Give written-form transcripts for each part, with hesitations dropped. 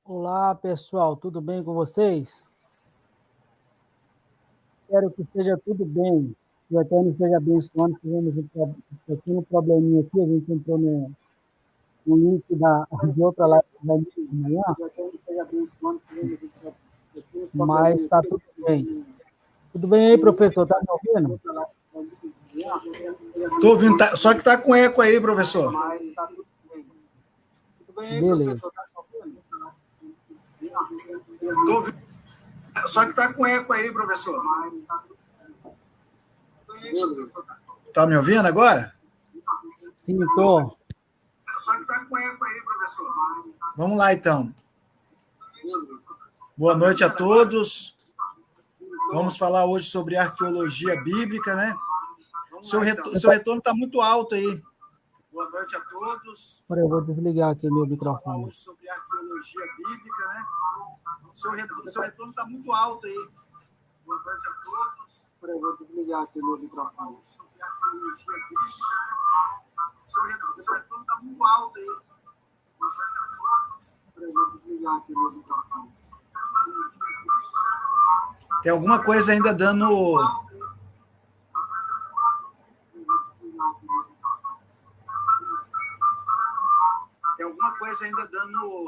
Olá, pessoal, tudo bem com vocês? Espero que esteja tudo bem, que o Eterno esteja abençoando. Tivemos um pequeno probleminha aqui, a gente entrou no link de outra live de manhã, mas está tudo bem. Tudo bem aí, professor? Está me ouvindo? Estou ouvindo, só que está com eco aí, professor. Beleza. Tô ouvindo, só que está com eco aí, professor. Está me ouvindo agora? Sim, estou. Só que está com eco aí, professor. Vamos lá, então. Boa noite a todos. Vamos falar hoje sobre arqueologia bíblica, né? Seu retorno está muito alto aí. Boa noite a todos. Peraí, eu vou desligar aqui meu Vamos falar microfone. hoje sobre arqueologia bíblica, né? Seu retorno está muito alto aí. Boa noite a todos. Peraí, eu vou desligar aqui meu microfone. Sobre arqueologia bíblica, né? Seu retorno está muito alto aí. Boa noite a todos. Peraí, eu vou desligar aqui meu microfone. Tem alguma coisa ainda dando. Tem alguma coisa ainda dando.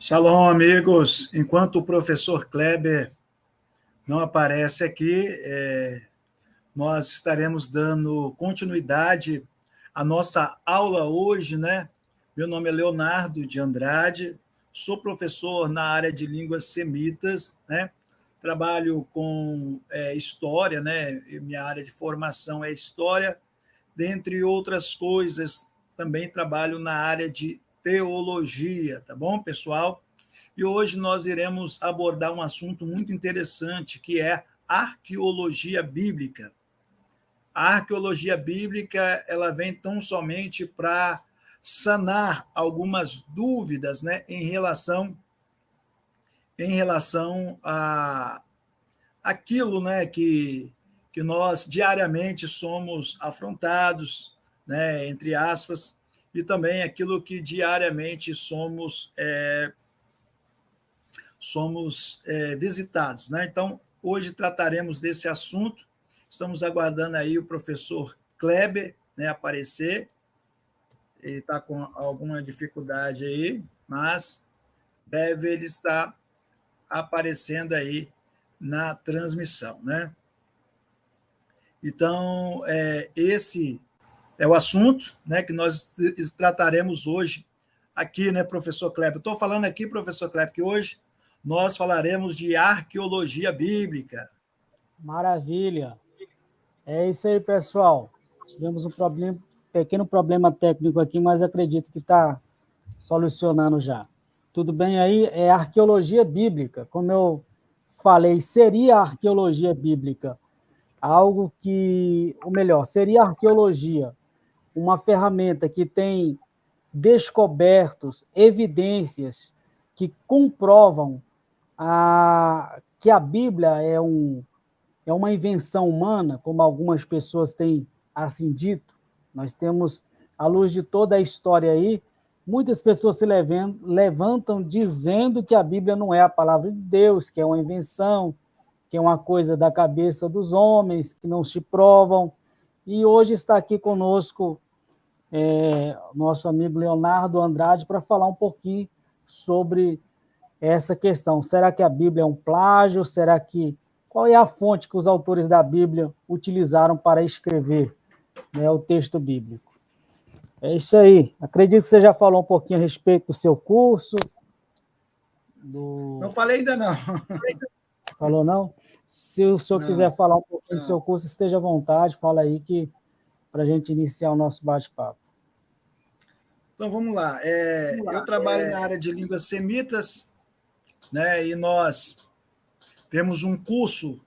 Shalom, amigos. Enquanto o professor Kleber não aparece aqui, nós estaremos dando continuidade à nossa aula hoje, né? Meu nome é Leonardo de Andrade, sou professor na área de línguas semitas, né? Trabalho com história, né? Minha área de formação é história, dentre outras coisas, também trabalho na área de teologia, tá bom, pessoal? E hoje nós iremos abordar um assunto muito interessante, que é arqueologia bíblica. A arqueologia bíblica, ela vem tão somente para sanar algumas dúvidas, né, em relação a aquilo, né, que nós diariamente somos afrontados, né, entre aspas, e também aquilo que diariamente somos visitados, né? Então, hoje trataremos desse assunto. Estamos aguardando aí o professor Kleber, né, aparecer. Ele está com alguma dificuldade aí, mas breve ele está aparecendo aí na transmissão, né? Então, esse é o assunto, né, que nós trataremos hoje aqui, né, professor Kleber? Estou falando aqui, professor Kleber, que hoje nós falaremos de arqueologia bíblica. Maravilha. É isso aí, pessoal. Tivemos pequeno problema técnico aqui, mas acredito que está solucionando já. Tudo bem aí? É arqueologia bíblica. Como eu falei, seria arqueologia bíblica algo que, ou melhor, seria arqueologia uma ferramenta que tem descobertos, evidências que comprovam que a Bíblia é uma invenção humana, como algumas pessoas têm assim dito. Nós temos, à luz de toda a história aí, muitas pessoas se levantam dizendo que a Bíblia não é a palavra de Deus, que é uma invenção, que é uma coisa da cabeça dos homens, que não se provam. E hoje está aqui conosco nosso amigo Leonardo Andrade para falar um pouquinho sobre essa questão. Será que a Bíblia é um plágio? Qual é a fonte que os autores da Bíblia utilizaram para escrever, né, o texto bíblico? É isso aí. Acredito que você já falou um pouquinho a respeito do seu curso. Não falei ainda, não. Falou não? Se o senhor Não, quiser falar um pouquinho do não. seu curso, esteja à vontade, fala aí que para a gente iniciar o nosso bate-papo. Então, vamos lá. Eu trabalho na área de línguas semitas, né, e nós temos um curso,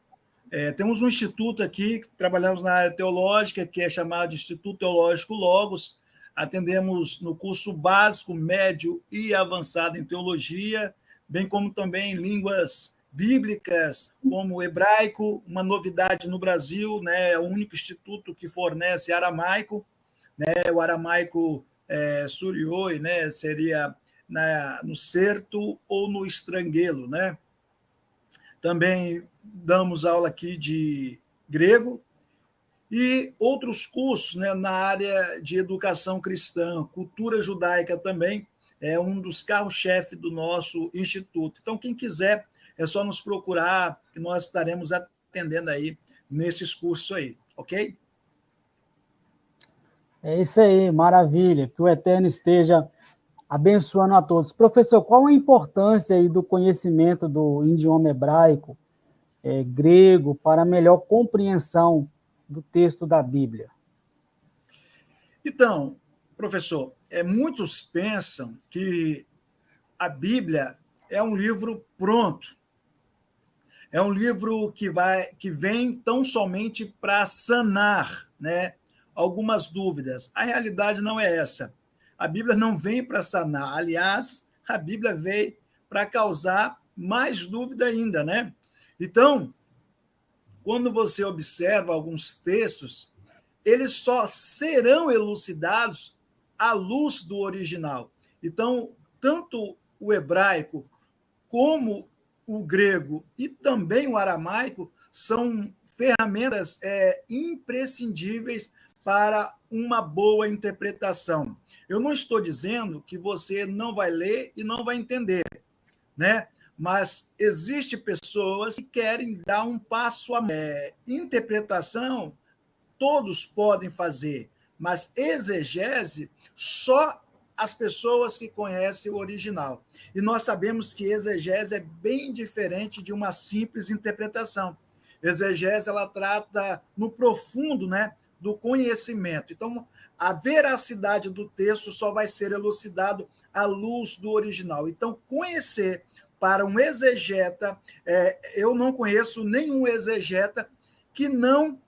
temos um instituto aqui, que trabalhamos na área teológica, que é chamado de Instituto Teológico Logos. Atendemos no curso básico, médio e avançado em teologia, bem como também em línguas bíblicas, como o hebraico, uma novidade no Brasil, né, é o único instituto que fornece aramaico, né, o aramaico surioi, né, seria no certo ou no estranguelo, né? Também damos aula aqui de grego e outros cursos, né, na área de educação cristã, cultura judaica também é um dos carros-chefe do nosso instituto. Então, quem quiser, é só nos procurar, que nós estaremos atendendo aí nesses cursos aí, ok? É isso aí, maravilha. Que o Eterno esteja abençoando a todos. Professor, qual a importância aí do conhecimento do idioma hebraico, grego, para melhor compreensão do texto da Bíblia? Então, professor, muitos pensam que a Bíblia é um livro pronto, é um livro que vem tão somente para sanar, né, algumas dúvidas. A realidade não é essa. A Bíblia não vem para sanar. Aliás, a Bíblia veio para causar mais dúvida ainda, né? Então, quando você observa alguns textos, eles só serão elucidados à luz do original. Então, tanto o hebraico como o grego e também o aramaico são ferramentas imprescindíveis para uma boa interpretação. Eu não estou dizendo que você não vai ler e não vai entender, né? Mas existem pessoas que querem dar um passo a mais. Interpretação todos podem fazer, mas exegese só as pessoas que conhecem o original. E nós sabemos que exegese é bem diferente de uma simples interpretação. Exegese, ela trata no profundo, né, do conhecimento. Então, a veracidade do texto só vai ser elucidado à luz do original. Então, conhecer para um exegeta, eu não conheço nenhum exegeta que não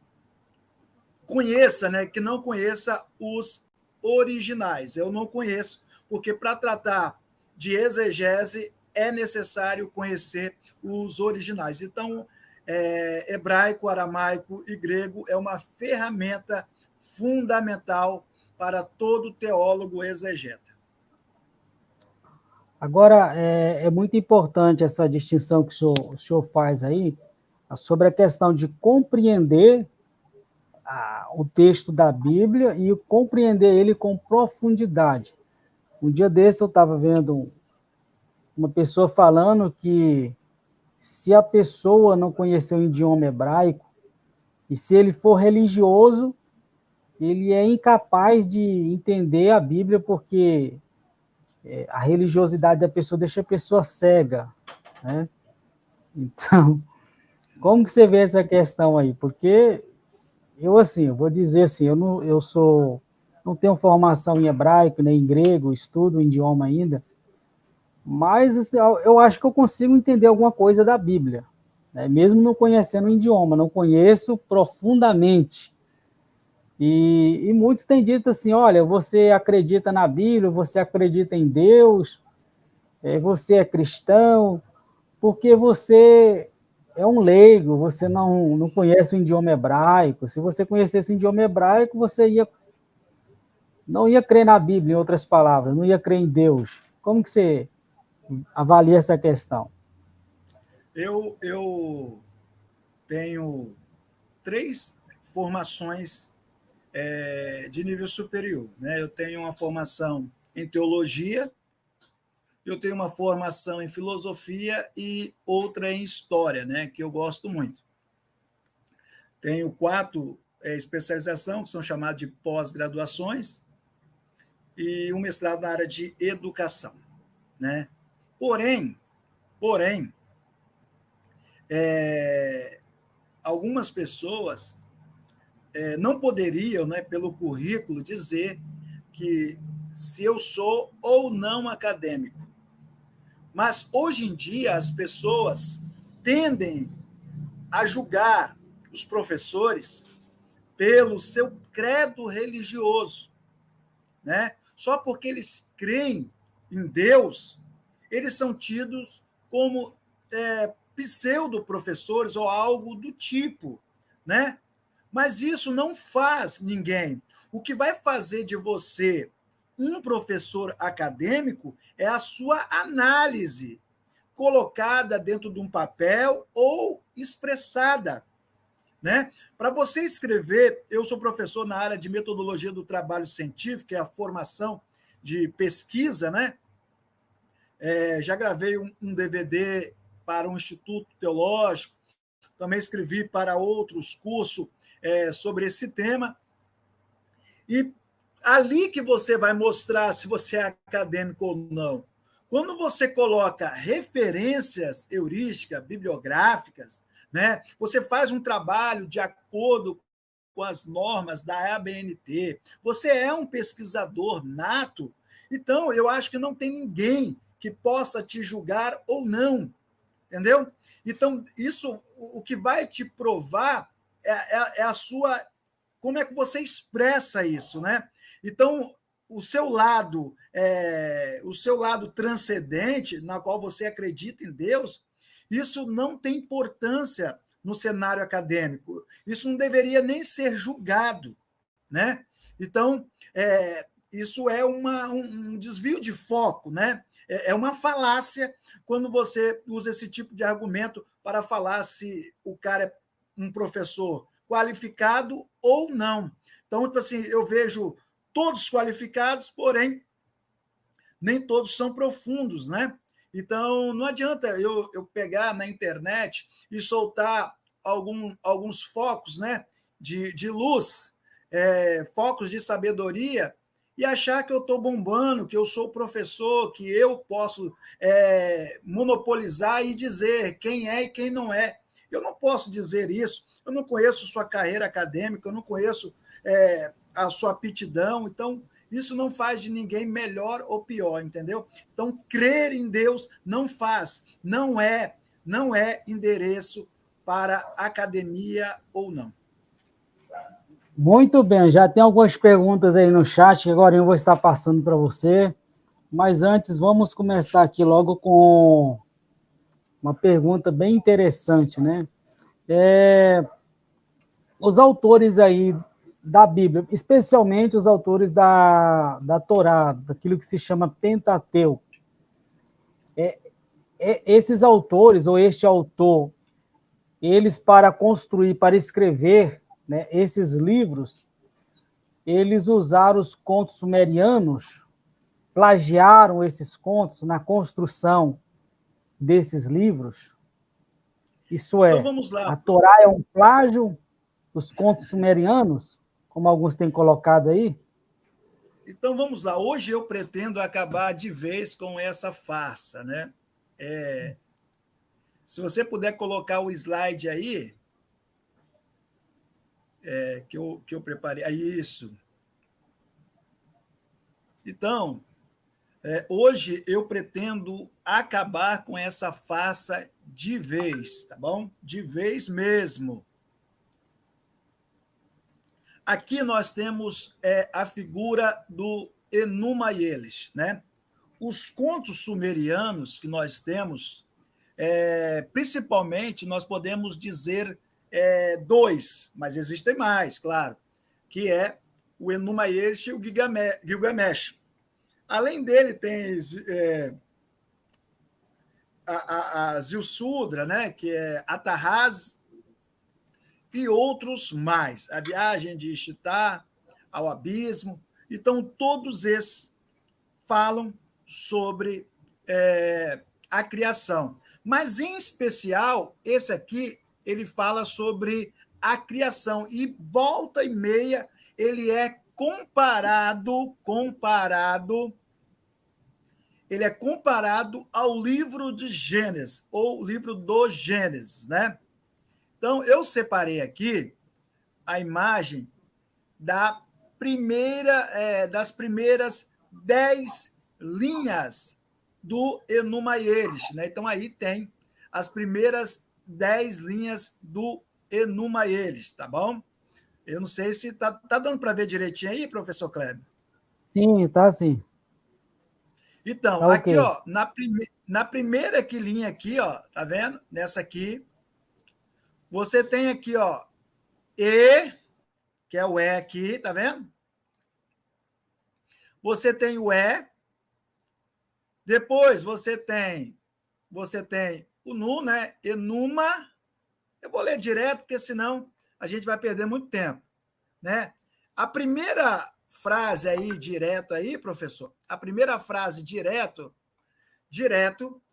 conheça, né, que não conheça os originais. Eu não conheço, porque para tratar de exegese é necessário conhecer os originais. Então, hebraico, aramaico e grego é uma ferramenta fundamental para todo teólogo exegeta. Agora, é muito importante essa distinção que o senhor faz aí, sobre a questão de compreender o texto da Bíblia e compreender ele com profundidade. Um dia desse eu estava vendo uma pessoa falando que se a pessoa não conhecer o idioma hebraico, e se ele for religioso, ele é incapaz de entender a Bíblia, porque a religiosidade da pessoa deixa a pessoa cega, né? Então, como que você vê essa questão aí? Porque eu vou dizer assim, não tenho formação em hebraico nem em grego, estudo o idioma ainda, mas assim, eu acho que eu consigo entender alguma coisa da Bíblia, né? Mesmo não conhecendo o idioma, não conheço profundamente. E muitos têm dito assim, olha, você acredita na Bíblia, você acredita em Deus, você é cristão, porque você é um leigo, você não conhece o idioma hebraico. Se você conhecesse o idioma hebraico, não ia crer na Bíblia, em outras palavras, não ia crer em Deus. Como que você avalia essa questão? Eu tenho 3 formações de nível superior, né? Eu tenho uma formação em teologia, eu tenho uma formação em filosofia e outra em história, né? Que eu gosto muito. Tenho 4 especializações, que são chamadas de pós-graduações, e um mestrado na área de educação, né? Porém, Porém, algumas pessoas não poderiam, né, pelo currículo, dizer que se eu sou ou não acadêmico. Mas, hoje em dia, as pessoas tendem a julgar os professores pelo seu credo religioso, né? Só porque eles creem em Deus, eles são tidos como pseudo-professores ou algo do tipo, né? Mas isso não faz ninguém. O que vai fazer de você um professor acadêmico é a sua análise, colocada dentro de um papel ou expressada, né? Para você escrever, eu sou professor na área de metodologia do trabalho científico, que é a formação de pesquisa, né? Já gravei um DVD para um instituto teológico, também escrevi para outros cursos sobre esse tema. E ali que você vai mostrar se você é acadêmico ou não. Quando você coloca referências heurísticas, bibliográficas, né, você faz um trabalho de acordo com as normas da ABNT, você é um pesquisador nato, então eu acho que não tem ninguém que possa te julgar ou não, entendeu? Então, isso, o que vai te provar é a sua... Como é que você expressa isso, né? Então, o seu lado transcendente, na qual você acredita em Deus, isso não tem importância no cenário acadêmico. Isso não deveria nem ser julgado, né? Então, isso é um desvio de foco, né? É uma falácia quando você usa esse tipo de argumento para falar se o cara é um professor qualificado ou não. Então, tipo assim, eu vejo todos qualificados, porém, nem todos são profundos, né? Então, não adianta eu pegar na internet e soltar alguns focos, né, de luz, focos de sabedoria, e achar que eu estou bombando, que eu sou professor, que eu posso monopolizar e dizer quem é e quem não é. Eu não posso dizer isso. Eu não conheço sua carreira acadêmica, eu não conheço a sua aptidão. Então, isso não faz de ninguém melhor ou pior, entendeu? Então, crer em Deus não é endereço para academia ou não. Muito bem, já tem algumas perguntas aí no chat que agora eu vou estar passando para você. Mas antes, vamos começar aqui logo com uma pergunta bem interessante, né? Os autores aí da Bíblia, especialmente os autores da Torá, daquilo que se chama Pentateuco, esses autores, ou este autor, eles, para construir, para escrever, né, esses livros, eles usaram os contos sumerianos, plagiaram esses contos na construção desses livros. Isso Então, é, vamos lá. a Torá é um plágio dos contos sumerianos, como alguns têm colocado aí? Então, vamos lá. Hoje eu pretendo acabar de vez com essa farsa, né? Se você puder colocar o slide aí, que eu preparei. Isso. Então, hoje eu pretendo acabar com essa farsa de vez, tá bom? De vez mesmo. Aqui nós temos a figura do Enuma Elish, né? Os contos sumerianos que nós temos, principalmente, nós podemos dizer dois, mas existem mais, claro, que é o Enuma Elish e o Gilgamesh. Além dele, tem a Zilsudra, né, que é Atarrás, e outros mais. A viagem de Ishtar ao abismo. Então, todos esses falam sobre a criação. Mas, em especial, esse aqui, ele fala sobre a criação. E, volta e meia, ele é comparado ele é comparado ao livro de Gênesis, ou livro do Gênesis, né? Então, eu separei aqui a imagem das primeiras 10 linhas do Enuma Elish, né? Então, aí tem as primeiras 10 linhas do Enuma Elish, tá bom? Eu não sei se tá dando para ver direitinho aí, professor Kleber. Sim, tá sim. Então, Tá aqui, ok. ó, na primeira linha aqui, ó, tá vendo? Nessa aqui, você tem aqui, ó, E, que é o E aqui, tá vendo? Você tem o E, depois você tem o Nu, né? Enuma. Eu vou ler direto, porque senão a gente vai perder muito tempo, né? A primeira frase aí, direto aí, professor, a primeira frase direto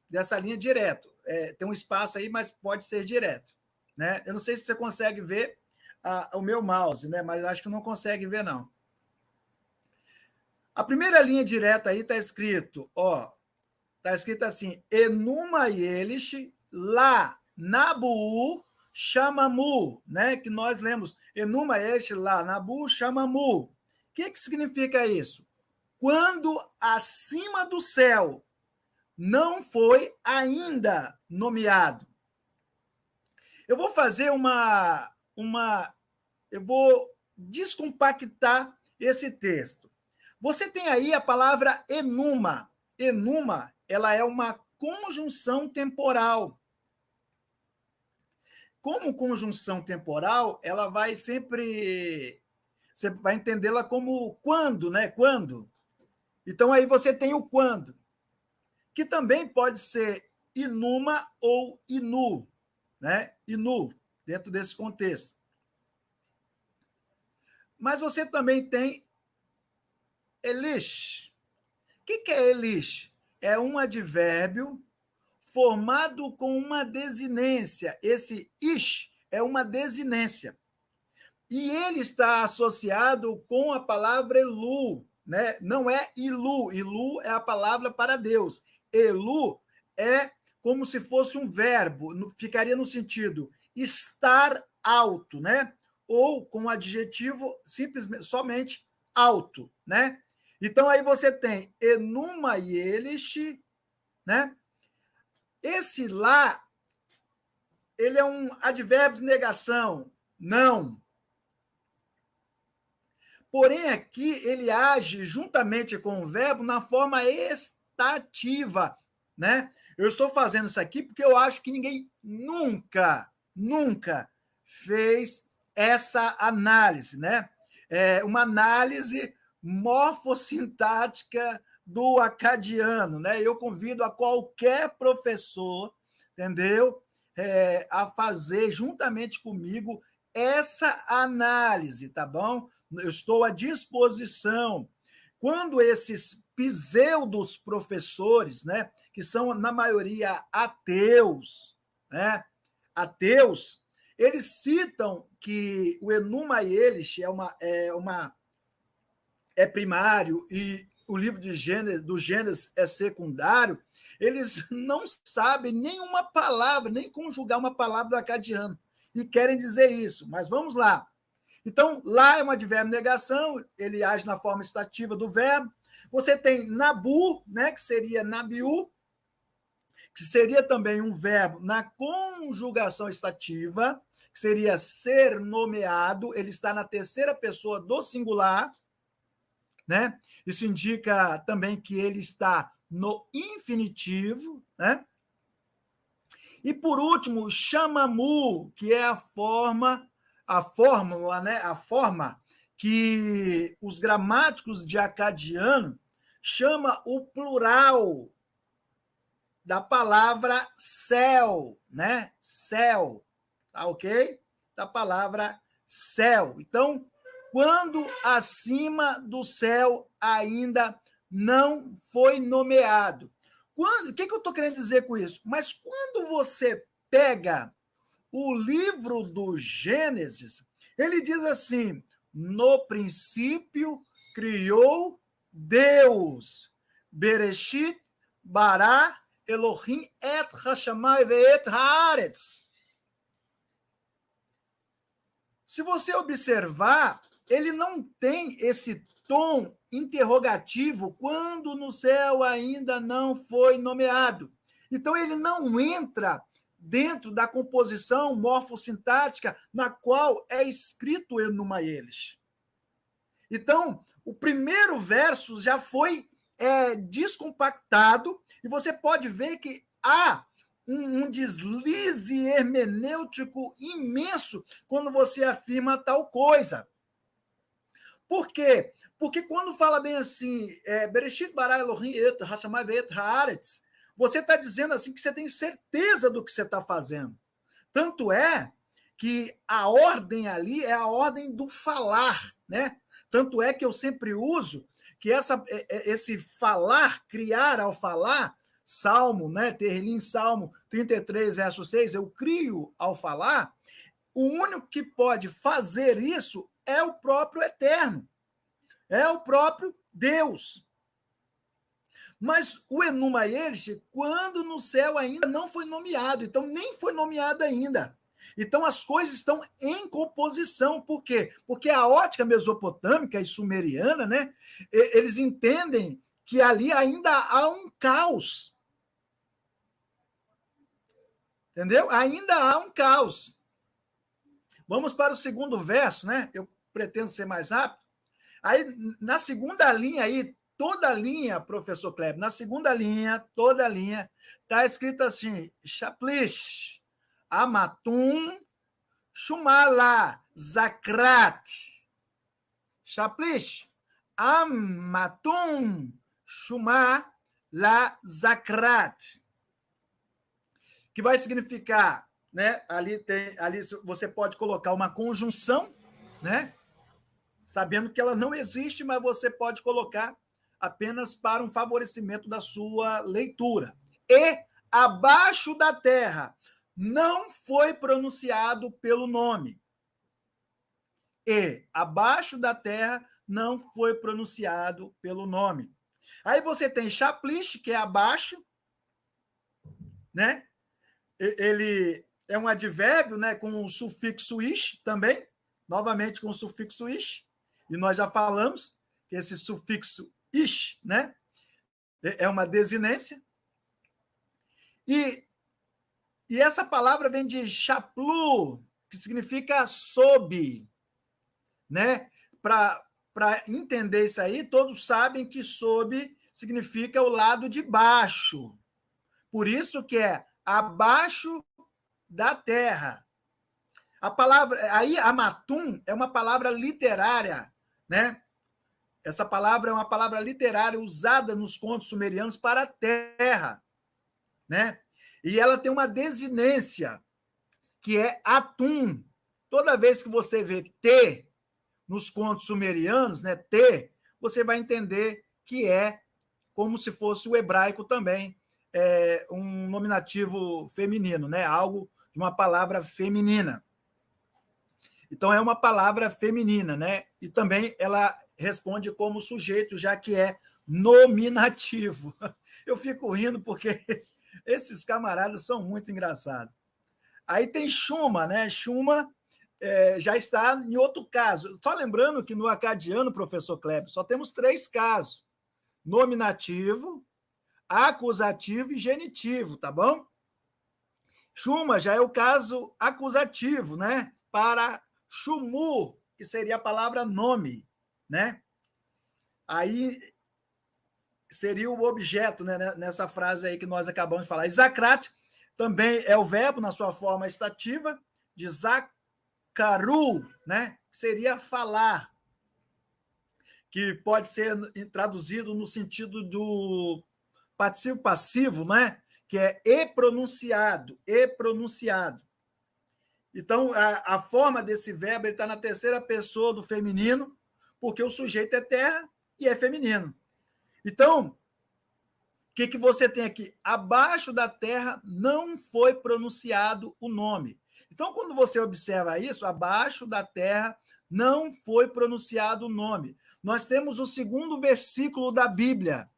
dessa linha direto. Tem um espaço aí, mas pode ser direto, né? Eu não sei se você consegue ver o meu mouse, né? Mas acho que não consegue ver, não. A primeira linha direta aí está escrito, ó, está escrito assim, Enuma Elish, lá, Nabu, Shamamu, né? Que nós lemos, Enuma Elish, lá, Nabu, Shamamu. O que significa isso? Quando acima do céu não foi ainda nomeado. Eu vou fazer eu vou descompactar esse texto. Você tem aí a palavra Enuma. Enuma, ela é uma conjunção temporal. Como conjunção temporal, ela vai sempre... Você vai entendê-la como quando, né? Quando. Então, aí você tem o quando, que também pode ser Inuma ou Inu, né? Inu, dentro desse contexto. Mas você também tem Elish. O que é Elish? É um advérbio formado com uma desinência. Esse ish é uma desinência. E ele está associado com a palavra Elu, né? Não é Ilu. Ilu é a palavra para Deus. Elu é como se fosse um verbo, ficaria no sentido estar alto, né? Ou com o adjetivo simplesmente somente alto, né? Então aí você tem Enuma Elish, né? Esse lá, ele é um advérbio de negação, não. Porém, aqui ele age juntamente com o verbo na forma estativa, né? Eu estou fazendo isso aqui porque eu acho que ninguém nunca fez essa análise, né? Uma análise morfossintática do acadiano, né? Eu convido a qualquer professor, entendeu? A fazer juntamente comigo essa análise, tá bom? Eu estou à disposição. Quando esses pseudos professores, né, que são, na maioria, ateus, né, eles citam que o Enuma Elish é primário e o livro do Gênesis é secundário, eles não sabem nenhuma palavra, nem conjugar uma palavra do acadiano, e querem dizer isso. Mas vamos lá. Então, lá é um advérbio negação, ele age na forma estativa do verbo. Você tem nabu, né, que seria nabiu, que seria também um verbo na conjugação estativa, que seria ser nomeado, ele está na terceira pessoa do singular, né? Isso indica também que ele está no infinitivo, né? E por último, chamamu, que é a fórmula, né? A forma que os gramáticos de acadiano chama o plural da palavra céu, né? Céu, tá ok? Da palavra céu. Então, quando acima do céu ainda não foi nomeado. O que eu estou querendo dizer com isso? Mas quando você pega o livro do Gênesis, ele diz assim: no princípio criou Deus. Bereshit Bara Elohim et hashamai ve'et haaretz. Se você observar, ele não tem esse tom interrogativo quando no céu ainda não foi nomeado. Então, ele não entra dentro da composição morfossintática na qual é escrito Enuma Eles. Então, o primeiro verso já foi descompactado e você pode ver que há um deslize hermenêutico imenso quando você afirma tal coisa. Por quê? Porque quando fala bem assim, Bereshit bara Elohim et hashamai ve'et haaretz, você está dizendo assim que você tem certeza do que você está fazendo. Tanto é que a ordem ali é a ordem do falar, né? Tanto é que eu sempre uso que esse falar, criar ao falar, Salmo, né? Terrilim, Salmo 33, verso 6, eu crio ao falar, o único que pode fazer isso é o próprio Eterno, é o próprio Deus. Mas o Enuma Elish, quando no céu ainda não foi nomeado, então nem foi nomeado ainda. Então as coisas estão em composição. Por quê? Porque a ótica mesopotâmica e sumeriana, né, eles entendem que ali ainda há um caos. Entendeu? Ainda há um caos. Vamos para o segundo verso, né? Eu pretendo ser mais rápido. Aí, na segunda linha aí, toda a linha, professor Kleber, na segunda linha, toda a linha, está escrito assim, Shaplish, Amatum, Shumala, Zakrat. Shaplish, Amatum, Shumala, Zakrat. Que vai significar, né? Ali você pode colocar uma conjunção, né? Sabendo que ela não existe, mas você pode colocar apenas para um favorecimento da sua leitura. E abaixo da terra não foi pronunciado pelo nome. E abaixo da terra não foi pronunciado pelo nome. Aí você tem Shaplish, que é abaixo, né? Ele é um advérbio, né, com o sufixo ish também, novamente com o sufixo ish, e nós já falamos que esse sufixo ish, né, é uma desinência. E essa palavra vem de chaplu, que significa sob, né? Para entender isso aí, todos sabem que sob significa o lado de baixo. Por isso que é abaixo da terra. A palavra aí, amatum, é uma palavra literária, né? Essa palavra é uma palavra literária usada nos contos sumerianos para terra, né? E ela tem uma desinência, que é atum. Toda vez que você vê T nos contos sumerianos, né, T, você vai entender que é como se fosse o hebraico também, um nominativo feminino, né? Algo de uma palavra feminina. Então, é uma palavra feminina, né? E também ela responde como sujeito, já que é nominativo. Eu fico rindo porque esses camaradas são muito engraçados. Aí tem Shuma, né? Shuma já está em outro caso. Só lembrando que no acadiano, professor Kleber, só temos 3 casos: nominativo, acusativo e genitivo, tá bom? Shuma já é o caso acusativo, né? Para Shumu, que seria a palavra nome, né? Aí seria o objeto, né, nessa frase aí que nós acabamos de falar. Zakrat também é o verbo na sua forma estativa, de zakaru, né? Que seria falar, que pode ser traduzido no sentido do particípio passivo, né? Que é e pronunciado, e pronunciado. Então, a forma desse verbo está na terceira pessoa do feminino, porque o sujeito é terra e é feminino. Então, o que você tem aqui? Abaixo da terra não foi pronunciado o nome. Então, quando você observa isso, abaixo da terra não foi pronunciado o nome. Nós temos o segundo versículo da Bíblia,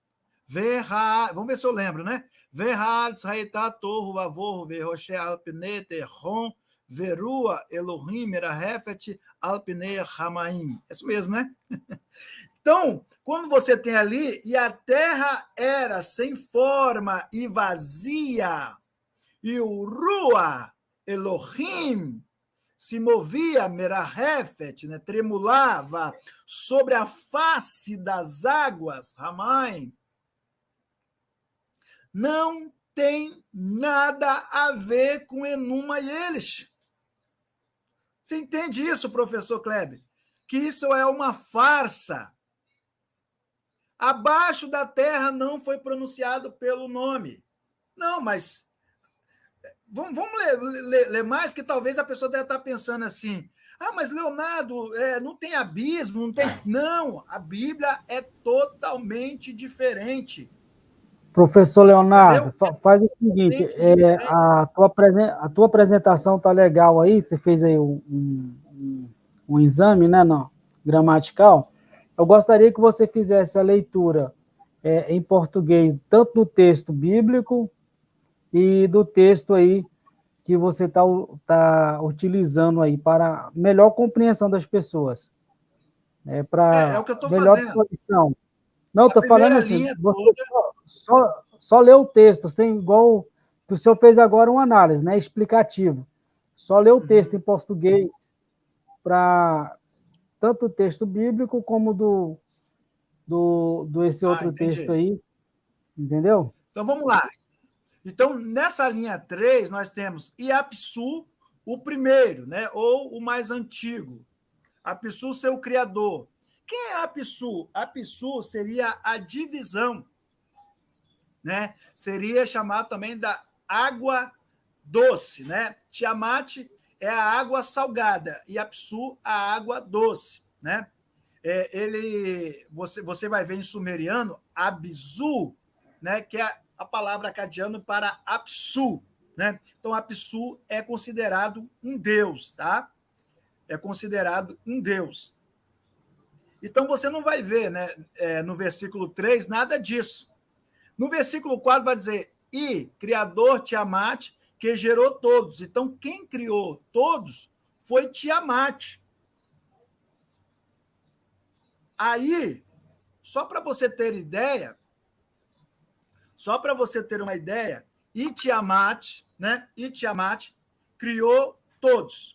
Vamos ver se eu lembro, né? Verhal, Saitá, Torro, Vavorro, Verroche, Alpine, Terron, Verua, Elohim, Merahefet, Alpine, Ramaim. É isso mesmo, né? Então, quando você tem ali, e a terra era sem forma e vazia, e o Rua, Elohim, se movia, Merahefet, né? Tremulava sobre a face das águas, Ramaim, não tem nada a ver com Enuma e Elish. Você entende isso, professor Kleber? Que isso é uma farsa. Abaixo da terra não foi pronunciado pelo nome. Não, mas vamos ler mais, porque talvez a pessoa deve estar pensando assim, mas Leonardo, não tem abismo, não tem... Não, a Bíblia é totalmente diferente. Professor Leonardo, Entendeu? faz o seguinte, a tua apresentação tá legal aí, você fez aí um exame, né, não, gramatical. Eu gostaria que você fizesse a leitura em português, tanto do texto bíblico e do texto aí que você tá utilizando aí para melhor compreensão das pessoas, É para o que eu estou melhor fazendo. disposição. Não, A estou falando primeira assim, linha você toda... só lê o texto, sem igual que o senhor fez agora uma análise, né? Explicativo. Só lê o texto em português para tanto o texto bíblico como do esse outro texto Entendi. aí, entendeu? Então, vamos lá. Então, nessa linha 3, nós temos Iapsu, o primeiro, né? Ou o mais antigo. Apsu, seu criador. Quem é Apsu? Apsu seria a divisão, né? Seria chamado também da água doce, né? Tiamat é a água salgada e Apsu a água doce, né? Você vai ver em sumeriano Abzu, né? Que é a palavra acadiana para Apsu, né? Então Apsu é considerado um deus, tá? É considerado um deus. Então você não vai ver, né, no versículo 3 nada disso. No versículo 4 vai dizer: "E Criador Tiamat, que gerou todos". Então quem criou todos foi Tiamat. Aí, só para você ter ideia, só para você ter uma ideia, e Tiamat, né? E Tiamat criou todos.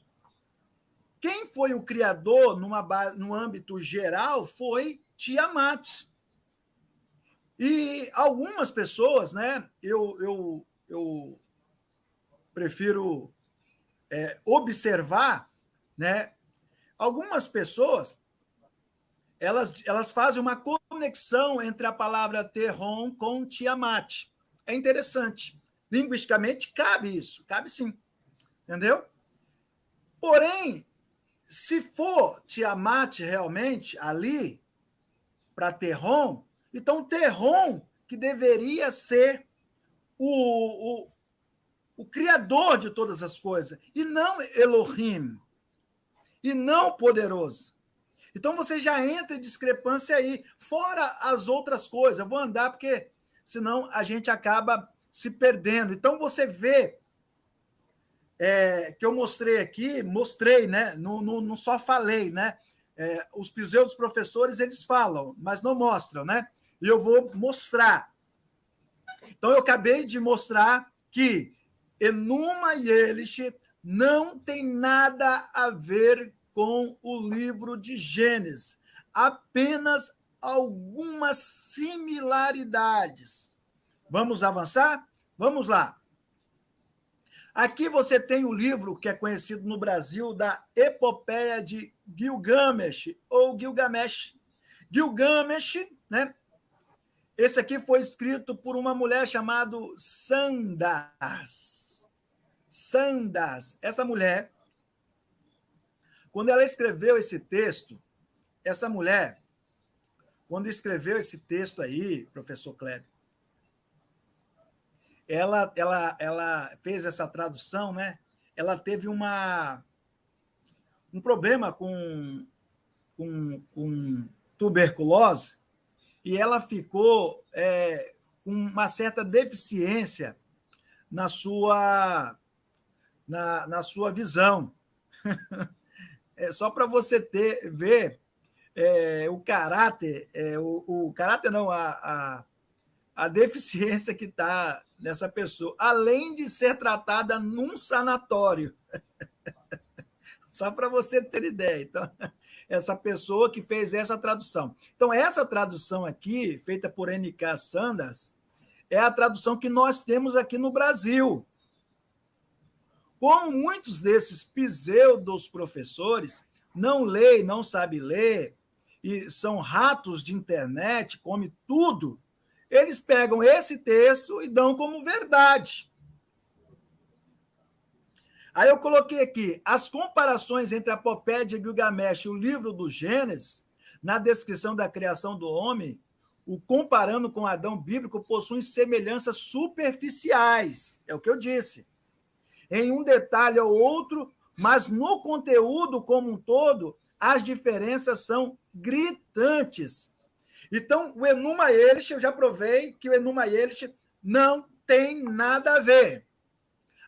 Quem foi o criador no âmbito geral foi Tiamat. E algumas pessoas, né? Eu prefiro observar, né? Algumas pessoas elas fazem uma conexão entre a palavra Terron com Tiamat. É interessante. Linguisticamente, cabe isso. Cabe sim. Entendeu? Porém, se for Tiamat realmente ali, para Terron, então Terron que deveria ser o, o, o criador de todas as coisas, e não Elohim, e não poderoso. Então você já entra em discrepância aí, fora as outras coisas. Eu vou andar porque senão a gente acaba se perdendo. Então você vê que eu mostrei, né? Não só falei, né? Os pseudos professores eles falam, mas não mostram, né? E eu vou mostrar. Então eu acabei de mostrar que Enuma e Elish não tem nada a ver com o livro de Gênesis, apenas algumas similaridades. Vamos avançar? Vamos lá. Aqui você tem o livro que é conhecido no Brasil da Epopeia de Gilgamesh, ou Gilgamesh. Gilgamesh, né? Esse aqui foi escrito por uma mulher chamada Sandas. Sandas. Essa mulher, quando ela escreveu esse texto, essa mulher, quando escreveu esse texto aí, professor Kleber, ela fez essa tradução, né? Ela teve um problema com tuberculose e ela ficou com uma certa deficiência na sua visão. Só para você ver o caráter, o caráter não, a deficiência que está nessa pessoa, além de ser tratada num sanatório. Só para você ter ideia. Então, essa pessoa que fez essa tradução. Então, essa tradução aqui, feita por N.K. Sanders, é a tradução que nós temos aqui no Brasil. Como muitos desses pseudos professores não leem, não sabem ler, e são ratos de internet, come tudo, eles pegam esse texto e dão como verdade. Aí eu coloquei aqui as comparações entre a Epopeia de Gilgamesh e o livro do Gênesis, na descrição da criação do homem, o comparando com Adão bíblico, possuem semelhanças superficiais, é o que eu disse, em um detalhe ou outro, mas no conteúdo como um todo, as diferenças são gritantes. Então, o Enuma Elish, eu já provei que o Enuma Elish não tem nada a ver.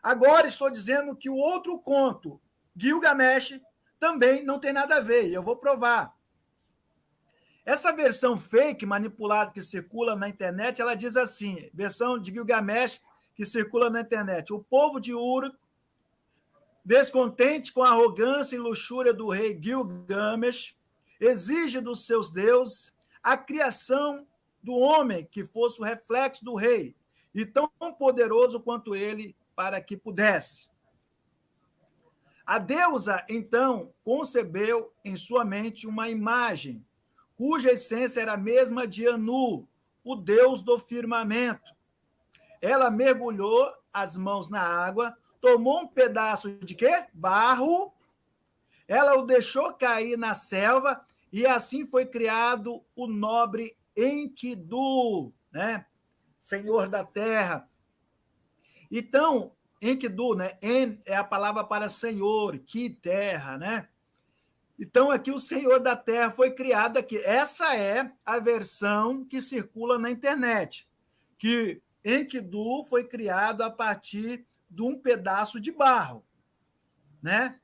Agora estou dizendo que o outro conto, Gilgamesh, também não tem nada a ver, e eu vou provar. Essa versão fake, manipulada, que circula na internet, ela diz assim, versão de Gilgamesh que circula na internet, o povo de Uruk, descontente com a arrogância e luxúria do rei Gilgamesh, exige dos seus deuses a criação do homem que fosse o reflexo do rei, e tão poderoso quanto ele, para que pudesse. A deusa, então, concebeu em sua mente uma imagem, cuja essência era a mesma de Anu, o deus do firmamento. Ela mergulhou as mãos na água, tomou um pedaço de quê? Barro, ela o deixou cair na selva, e assim foi criado o nobre Enkidu, né? Senhor da terra. Então, Enkidu, né? En é a palavra para senhor, que terra, né? Então, aqui o Senhor da Terra foi criado aqui. Essa é a versão que circula na internet, que Enkidu foi criado a partir de um pedaço de barro, né?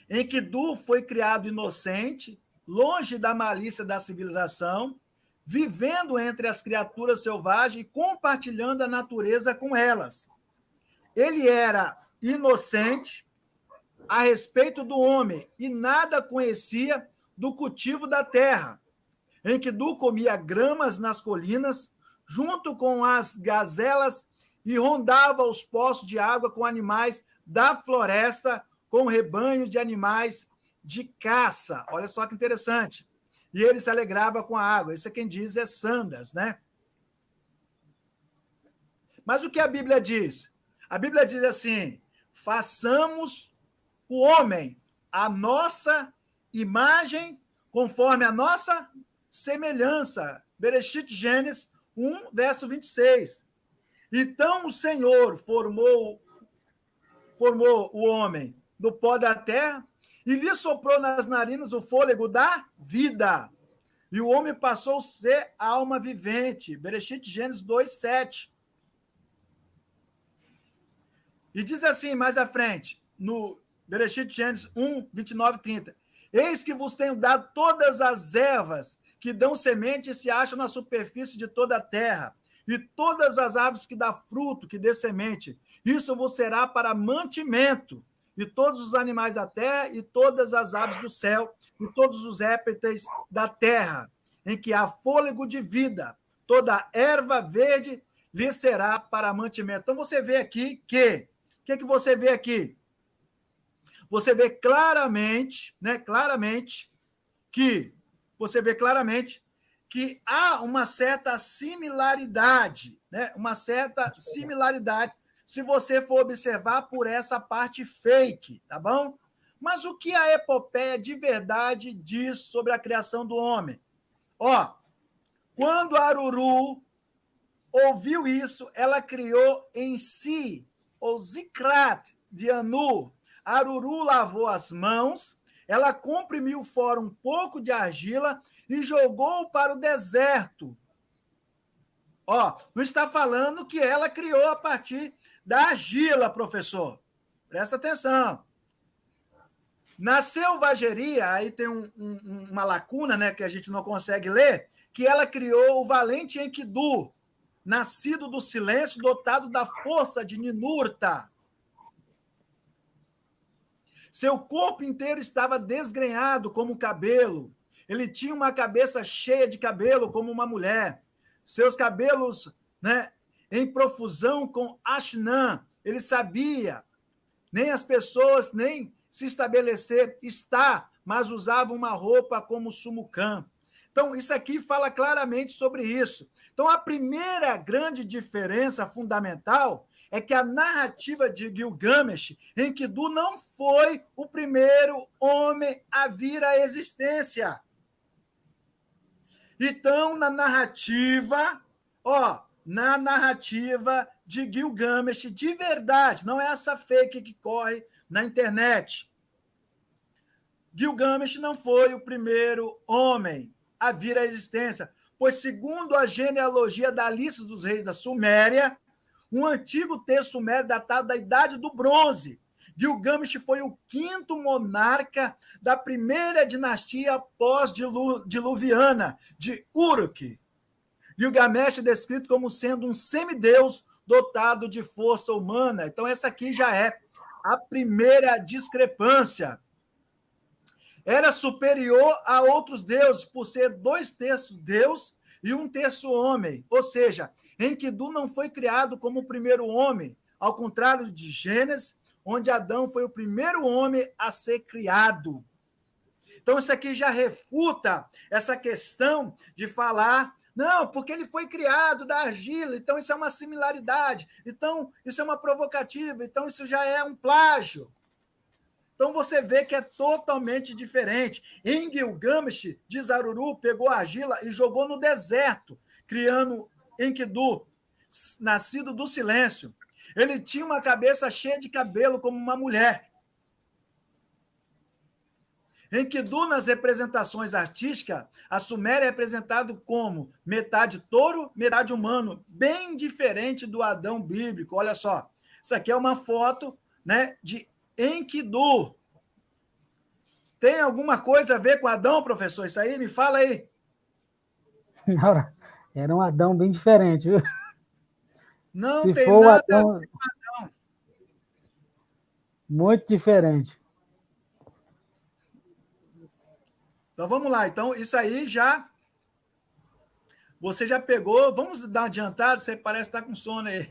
Enkidu foi criado inocente, longe da malícia da civilização, vivendo entre as criaturas selvagens e compartilhando a natureza com elas. Ele era inocente a respeito do homem e nada conhecia do cultivo da terra. Enkidu comia gramas nas colinas, junto com as gazelas, e rondava os poços de água com animais da floresta, com rebanhos de animais de caça. Olha só que interessante. E ele se alegrava com a água. Isso é quem diz, é Sanders, né? Mas o que a Bíblia diz? A Bíblia diz assim, façamos o homem a nossa imagem, conforme a nossa semelhança. Bereshit, Gênesis 1, verso 26. Então o Senhor formou o homem do pó da terra e lhe soprou nas narinas o fôlego da vida. E o homem passou a ser alma vivente. Bereshit, Gênesis 2, 7. E diz assim, mais à frente, no Bereshit, Gênesis 1, 29 e 30. Eis que vos tenho dado todas as ervas que dão semente e se acham na superfície de toda a terra, e todas as aves que dá fruto, que dê semente. Isso vos será para mantimento, e todos os animais da terra, e todas as aves do céu, e todos os répteis da terra, em que há fôlego de vida, toda erva verde lhe será para mantimento. Então você vê aqui que... O que você vê aqui? Você vê claramente, né? Você vê claramente que há uma certa similaridade, né? Uma certa similaridade, se você for observar por essa parte fake, tá bom? Mas o que a epopeia de verdade diz sobre a criação do homem? Ó, quando Aruru ouviu isso, ela criou em si o Zikrat de Anu. Aruru lavou as mãos, ela comprimiu fora um pouco de argila e jogou para o deserto. Ó, não está falando que ela criou a partir da argila, professor. Presta atenção. Na selvageria, aí tem uma lacuna, né, que a gente não consegue ler, que ela criou o valente Enkidu, nascido do silêncio, dotado da força de Ninurta. Seu corpo inteiro estava desgrenhado como cabelo. Ele tinha uma cabeça cheia de cabelo como uma mulher. Seus cabelos, né, em profusão com Ashnã. Ele sabia, nem as pessoas, nem se estabelecer está, mas usava uma roupa como Sumucã. Então, isso aqui fala claramente sobre isso. Então, a primeira grande diferença fundamental é que a narrativa de Gilgamesh, Enkidu não foi o primeiro homem a vir à existência. Então, na narrativa de Gilgamesh, de verdade, não é essa fake que corre na internet. Gilgamesh não foi o primeiro homem a vir à existência, pois, segundo a genealogia da lista dos reis da Suméria, um antigo texto sumério datado da Idade do Bronze, Gilgamesh foi o quinto monarca da primeira dinastia pós-diluviana, de Uruk. Gilgamesh é descrito como sendo um semideus dotado de força humana. Então, essa aqui já é a primeira discrepância. Era superior a outros deuses, por ser 2/3 Deus e 1/3 homem. Ou seja, Enkidu não foi criado como o primeiro homem, ao contrário de Gênesis, onde Adão foi o primeiro homem a ser criado. Então, isso aqui já refuta essa questão de falar, não, porque ele foi criado da argila, então isso é uma similaridade, então isso é uma provocativa, então isso já é um plágio. Então, você vê que é totalmente diferente. Em Gilgamesh, diz Aruru, pegou a argila e jogou no deserto, criando Enkidu, nascido do silêncio. Ele tinha uma cabeça cheia de cabelo, como uma mulher. Enkidu, nas representações artísticas, a Suméria é representado como metade touro, metade humano, bem diferente do Adão bíblico. Olha só, isso aqui é uma foto, né, de Enkidu. Tem alguma coisa a ver com Adão, professor? Isso aí? Me fala aí. Era um Adão bem diferente, viu? Não Se tem for nada Adão, a ver com Adão. muito diferente. Então, vamos lá. Então, isso aí já... Você já pegou... Vamos dar uma adiantada? Você parece estar com sono aí.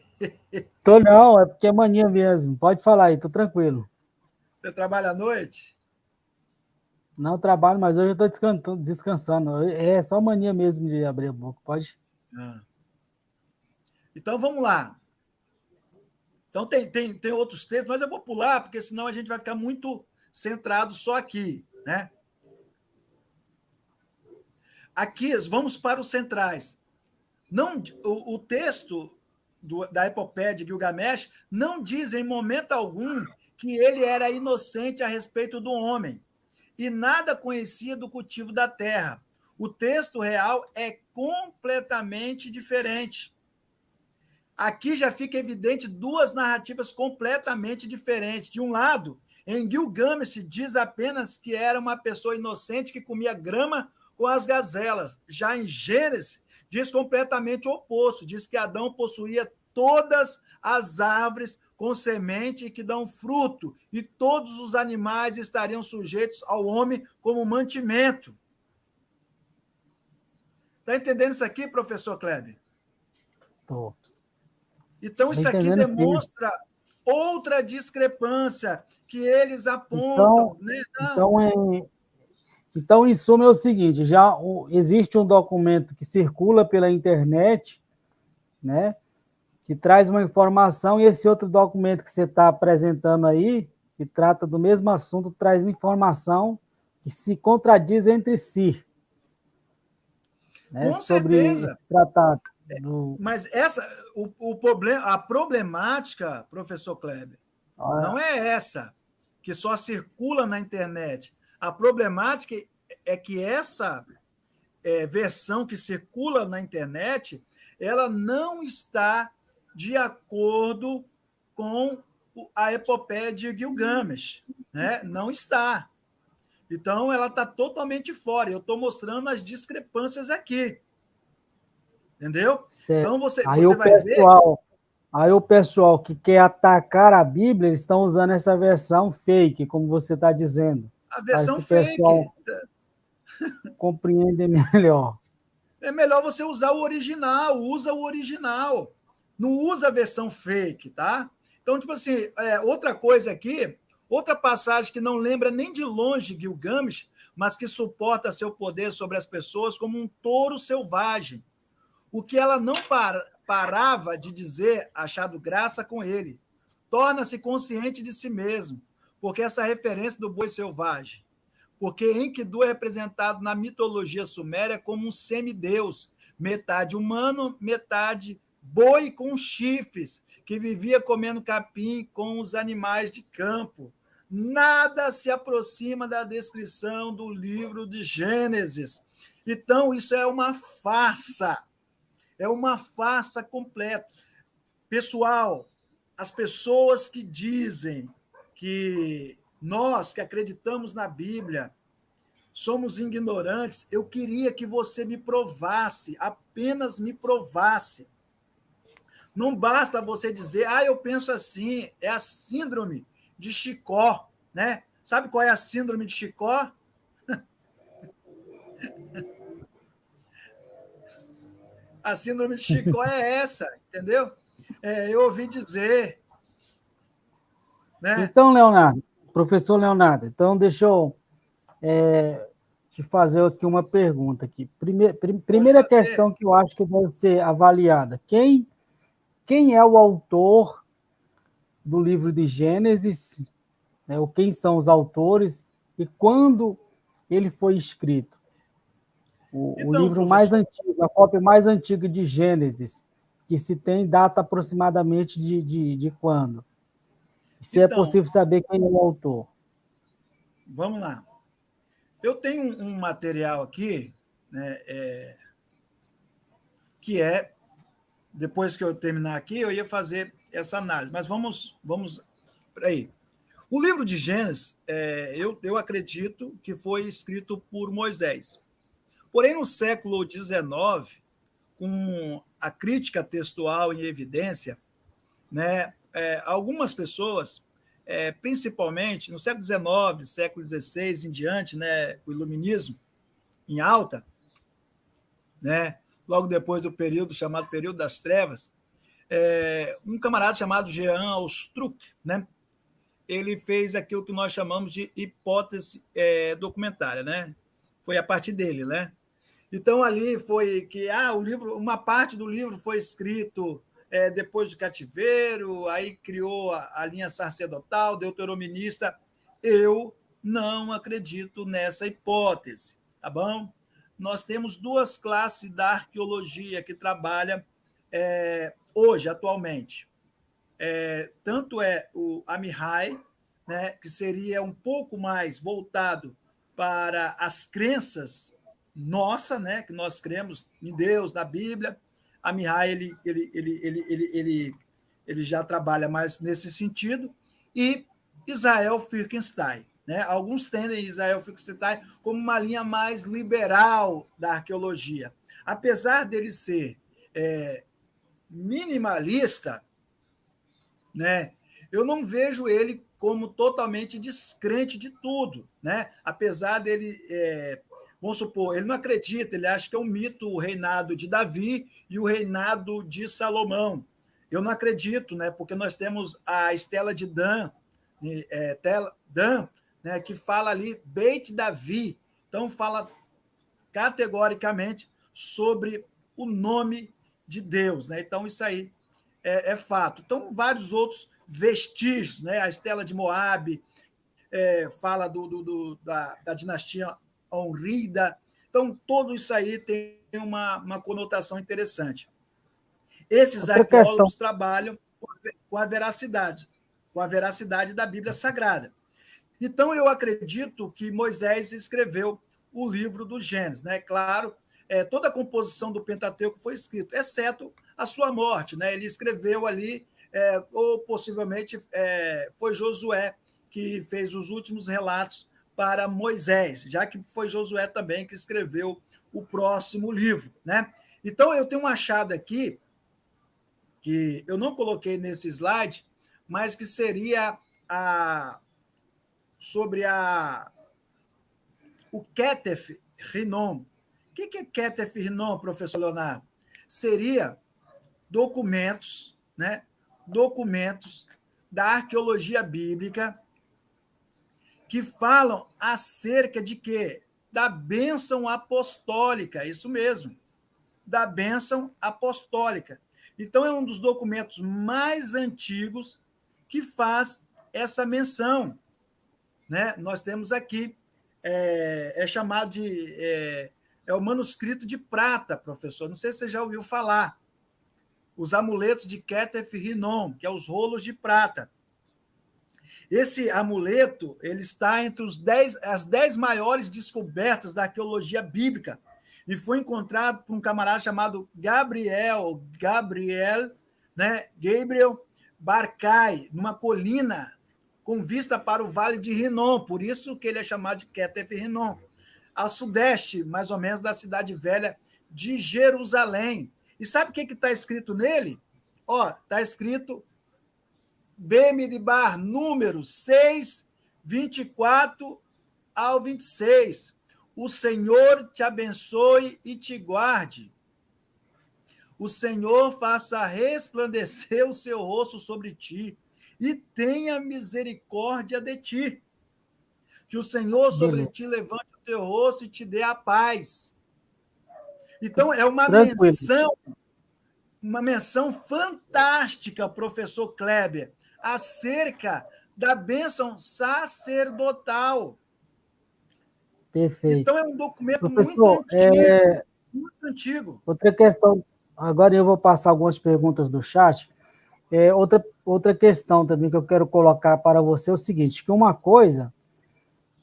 Tô não, é porque é mania mesmo. Pode falar aí, tô tranquilo. Você trabalha à noite? Não trabalho, mas hoje eu estou descansando. É só mania mesmo de abrir a boca. Pode? Então, vamos lá. Então, tem outros textos, mas eu vou pular, porque senão a gente vai ficar muito centrado só aqui, né? Aqui, vamos para os centrais. Não, o texto da epopeia de Gilgamesh não diz em momento algum que ele era inocente a respeito do homem e nada conhecia do cultivo da terra. O texto real é completamente diferente. Aqui já fica evidente duas narrativas completamente diferentes. De um lado, em Gilgamesh diz apenas que era uma pessoa inocente que comia grama com as gazelas. Já em Gênesis, diz completamente o oposto. Diz que Adão possuía todas as árvores com semente que dão fruto, e todos os animais estariam sujeitos ao homem como mantimento. Está entendendo isso aqui, professor Kleber? Tô. Então, isso aqui demonstra outra discrepância que eles apontam. Então, em suma, é o seguinte: existe um documento que circula pela internet, né, que traz uma informação, e esse outro documento que você está apresentando aí, que trata do mesmo assunto, traz informação que se contradiz entre si. Né, com sobre certeza. Esse tratado. Mas a problemática, professor Kleber, não é essa, que só circula na internet. A problemática é que versão que circula na internet, ela não está de acordo com a epopeia de Gilgamesh, né? Não está. Então, ela está totalmente fora. Eu estou mostrando as discrepâncias aqui. Entendeu? Certo. Então, você Aí vai ver... Aí o pessoal que quer atacar a Bíblia, eles estão usando essa versão fake, como você está dizendo. A Para versão que o fake. pessoal compreenda melhor. É melhor você usar o original, usa o original. Não usa a versão fake, tá? Então, tipo assim, outra coisa aqui, outra passagem que não lembra nem de longe Gilgamesh, mas que suporta seu poder sobre as pessoas como um touro selvagem. O que ela não parava de dizer, achado graça com ele. Torna-se consciente de si mesmo, porque essa referência do boi selvagem. Porque Enkidu é representado na mitologia suméria como um semideus, metade humano, metade boi com chifres, que vivia comendo capim com os animais de campo. Nada se aproxima da descrição do livro de Gênesis. Então, isso é uma farsa. É uma farsa completa. Pessoal, as pessoas que dizem que nós que acreditamos na Bíblia somos ignorantes, eu queria que você me provasse, apenas me provasse. Não basta você dizer, eu penso assim, é a síndrome de Chicó, né? Sabe qual é a síndrome de Chicó? A síndrome de Chicó é essa, entendeu? Eu ouvi dizer, né? Então, Leonardo, professor Leonardo, então deixa eu te fazer aqui uma pergunta aqui. Primeira questão que eu acho que deve ser avaliada. Quem é o autor do livro de Gênesis, né, ou quem são os autores, e quando ele foi escrito? O livro mais antigo, a cópia mais antiga de Gênesis, que se tem data aproximadamente de quando? Se é possível saber quem é o autor. Vamos lá. Eu tenho um material aqui, né, que depois que eu terminar aqui, eu ia fazer essa análise, mas vamos aí. O livro de Gênesis, eu acredito que foi escrito por Moisés. Porém, no século XIX, com a crítica textual em evidência, né, algumas pessoas, principalmente no século XIX, século XVI em diante, né, o iluminismo em alta, né, logo depois do período chamado período das trevas, um camarada chamado Jean Austruc, né, ele fez aquilo que nós chamamos de hipótese documentária, né? Foi a partir dele, né? Então ali foi que o livro, uma parte do livro foi escrito depois do cativeiro, aí criou a linha sacerdotal, deuterominista. Eu não acredito nessa hipótese, tá bom? Nós temos duas classes da arqueologia que trabalham hoje, atualmente. Tanto o Amihai, né, que seria um pouco mais voltado para as crenças nossa, né, que nós cremos em Deus, na Bíblia. Amihai ele já trabalha mais nesse sentido, e Israel Firkenstein. Né? Alguns tendem Israel Firkenstein como uma linha mais liberal da arqueologia. Apesar dele ser minimalista, né, eu não vejo ele como totalmente descrente de tudo. Né? Apesar dele... vamos supor, ele não acredita, ele acha que é um mito o reinado de Davi e o reinado de Salomão. Eu não acredito, né, porque nós temos a Estela de Dan, né, que fala ali Beit Davi, então fala categoricamente sobre o nome de Deus. Né? Então, isso aí é fato. Então, vários outros vestígios, né? A Estela de Moabe fala da dinastia Honrida. Então, tudo isso aí tem uma conotação interessante. Esses arqueólogos trabalham com a veracidade da Bíblia Sagrada. Então, eu acredito que Moisés escreveu o livro do Gênesis. Né? Claro, toda a composição do Pentateuco foi escrita, exceto a sua morte, né? Ele escreveu ali, ou possivelmente foi Josué que fez os últimos relatos para Moisés, já que foi Josué também que escreveu o próximo livro, né? Então, eu tenho um achado aqui, que eu não coloquei nesse slide, mas que seria sobre o Ketef Rinom. O que é Ketef Rinom, professor Leonardo? Seria documentos, né? Documentos da arqueologia bíblica que falam acerca de quê? Da bênção apostólica, isso mesmo, da bênção apostólica. Então, é um dos documentos mais antigos que faz essa menção, né? Nós temos aqui, chamado de... É o manuscrito de prata, professor. Não sei se você já ouviu falar. Os amuletos de Ketef Rinom, que é os rolos de prata. Esse amuleto ele está entre as 10 maiores descobertas da arqueologia bíblica e foi encontrado por um camarada chamado Gabriel, né, Gabriel Barcay, numa colina com vista para o Vale de Rinom, por isso que ele é chamado de Ketef Rinom, a sudeste, mais ou menos, da cidade velha de Jerusalém. E sabe o que está escrito nele? Está escrito Bemidbar, número 6, 24 ao 26. O Senhor te abençoe e te guarde. O Senhor faça resplandecer o seu rosto sobre ti e tenha misericórdia de ti. Que o Senhor sobre ti levante o teu rosto e te dê a paz. Então, é uma menção fantástica, professor Kleber, acerca da bênção sacerdotal. Perfeito. Então, é um documento professor, muito antigo. Outra questão, agora eu vou passar algumas perguntas do chat. Outra questão também que eu quero colocar para você é o seguinte, que uma coisa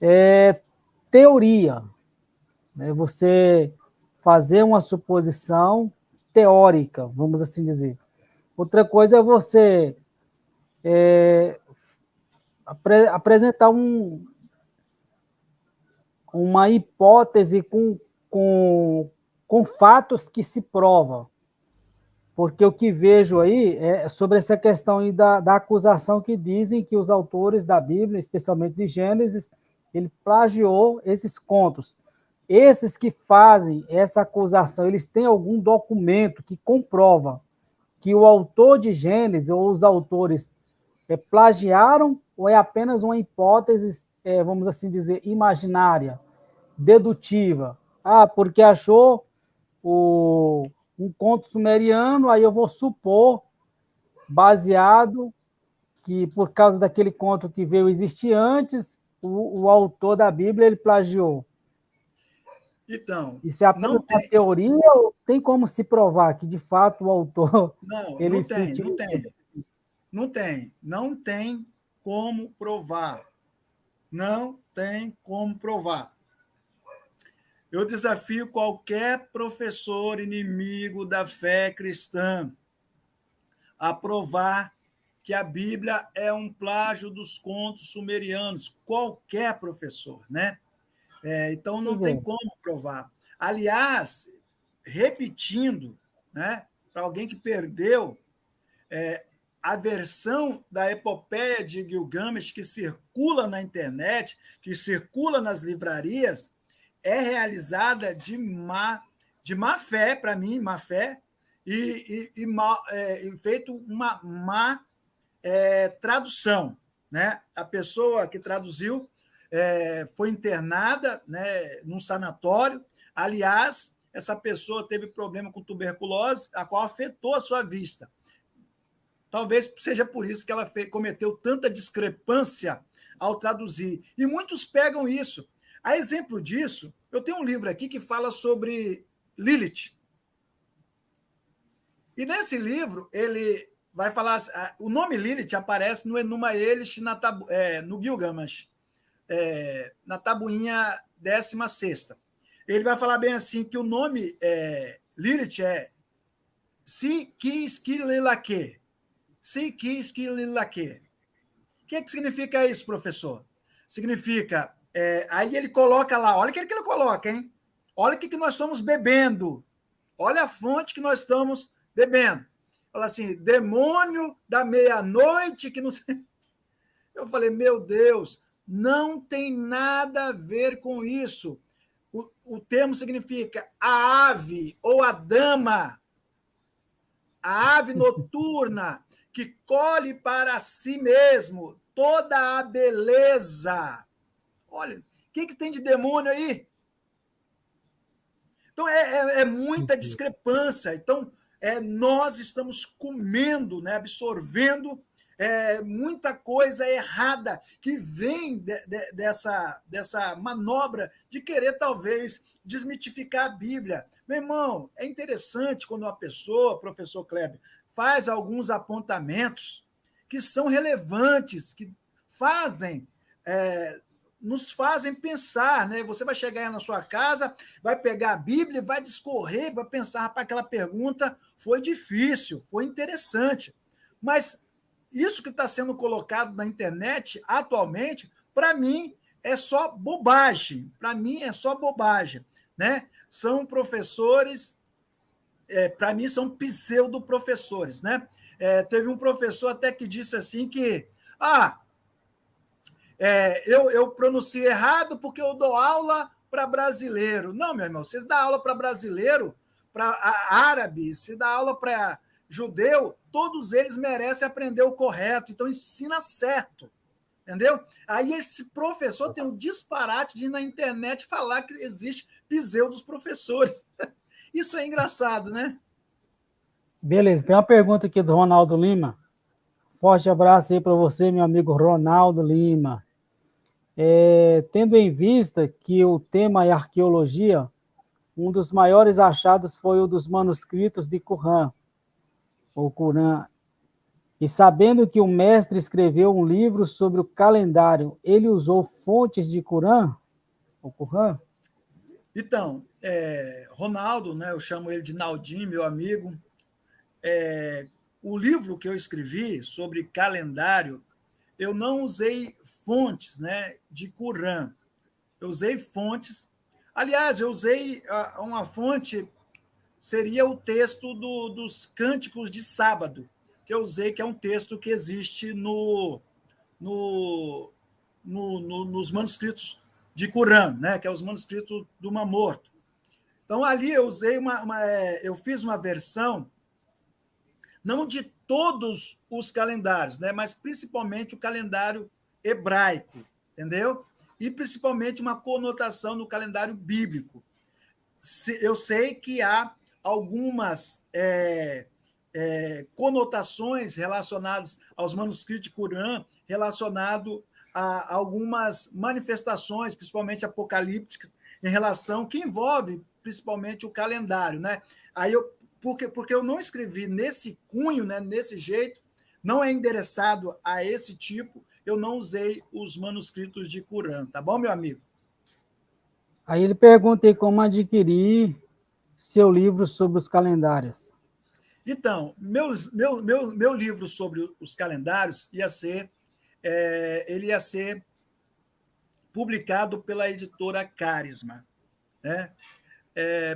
é teoria, né? Você fazer uma suposição teórica, vamos assim dizer. Outra coisa é você apresentar uma hipótese com fatos que se provam. Porque o que vejo aí é sobre essa questão aí da acusação que dizem que os autores da Bíblia, especialmente de Gênesis, ele plagiou esses contos. Esses que fazem essa acusação, eles têm algum documento que comprova que o autor de Gênesis ou os autores plagiaram ou é apenas uma hipótese, vamos assim dizer, imaginária, dedutiva? Porque achou um conto sumeriano, aí eu vou supor, baseado que por causa daquele conto que veio existir antes, o autor da Bíblia ele plagiou. Então, isso é apenas uma teoria ou tem como se provar que de fato o autor não tem como provar. Não tem como provar. Eu desafio qualquer professor inimigo da fé cristã a provar que a Bíblia é um plágio dos contos sumerianos. Qualquer professor, né? Então, não tem como provar. Aliás, repetindo, né, para alguém que perdeu, a versão da epopeia de Gilgamesh que circula na internet, que circula nas livrarias, é realizada de má fé, para mim, má fé, e feito uma má tradução, né? A pessoa que traduziu foi internada, né, num sanatório. Aliás, essa pessoa teve problema com tuberculose, a qual afetou a sua vista. Talvez seja por isso que ela cometeu tanta discrepância ao traduzir. E muitos pegam isso. A exemplo disso, eu tenho um livro aqui que fala sobre Lilith. E nesse livro, ele vai falar... O nome Lilith aparece no Enuma Elish, no Gilgamesh, na tabuinha 16ª. ele vai falar bem assim, que o nome Lilith é Sikiskililake. Sikiskililake. O que significa isso, professor? Significa... aí ele coloca lá, olha o que ele coloca, hein? Olha o que nós estamos bebendo. Olha a fonte que nós estamos bebendo. Fala assim, demônio da meia-noite, que não sei... Eu falei, meu Deus, não tem nada a ver com isso. O termo significa a ave ou a dama, a ave noturna que colhe para si mesmo toda a beleza. Olha, o que tem de demônio aí? Então, é muita discrepância. Então, nós estamos comendo, né, absorvendo muita coisa errada que vem dessa manobra de querer, talvez, desmitificar a Bíblia. Meu irmão, é interessante quando uma pessoa, professor Kleber, faz alguns apontamentos que são relevantes, que fazem... nos fazem pensar, né? Você vai chegar aí na sua casa, vai pegar a Bíblia, vai discorrer, vai pensar, rapaz, aquela pergunta foi difícil, foi interessante. Mas isso que está sendo colocado na internet atualmente, para mim, é só bobagem. Para mim, é só bobagem. Né? São professores, para mim, são pseudo-professores. Né? Teve um professor até que disse assim que eu pronunciei errado porque eu dou aula para brasileiro. Não, meu irmão, você dá aula para brasileiro, para árabe, se dá aula para judeu, todos eles merecem aprender o correto, então ensina certo, entendeu? Aí esse professor tem um disparate de ir na internet falar que existe pseudos professores. Isso é engraçado, né? Beleza, tem uma pergunta aqui do Ronaldo Lima. Forte abraço aí para você, meu amigo Ronaldo Lima. Tendo em vista que o tema é arqueologia, um dos maiores achados foi o dos manuscritos de Qumran, ou Corã. E sabendo que o mestre escreveu um livro sobre o calendário, ele usou fontes de Qumran, ou Qumran? Então, Ronaldo, né, eu chamo ele de Naldinho, meu amigo. O livro que eu escrevi sobre calendário, eu não usei fontes, né, de Qumran. Eu usei fontes. Aliás, eu usei uma fonte, seria o texto dos Cânticos de Sábado, que eu usei, que é um texto que existe nos manuscritos de Qumran, né, que é os manuscritos do Mar Morto. Então, ali eu usei eu fiz uma versão, não de todos os calendários, né, mas principalmente o calendário hebraico, entendeu? E principalmente uma conotação no calendário bíblico. Eu sei que há algumas conotações relacionadas aos manuscritos de Qumran, relacionado a algumas manifestações, principalmente apocalípticas, em relação que envolve principalmente o calendário, né? Aí porque eu não escrevi nesse cunho, né, nesse jeito, não é endereçado a esse tipo, eu não usei os manuscritos de Qumran, tá bom, meu amigo? Aí ele pergunta aí como adquirir seu livro sobre os calendários. Então, meu livro sobre os calendários ele ia ser publicado pela editora Carisma, né?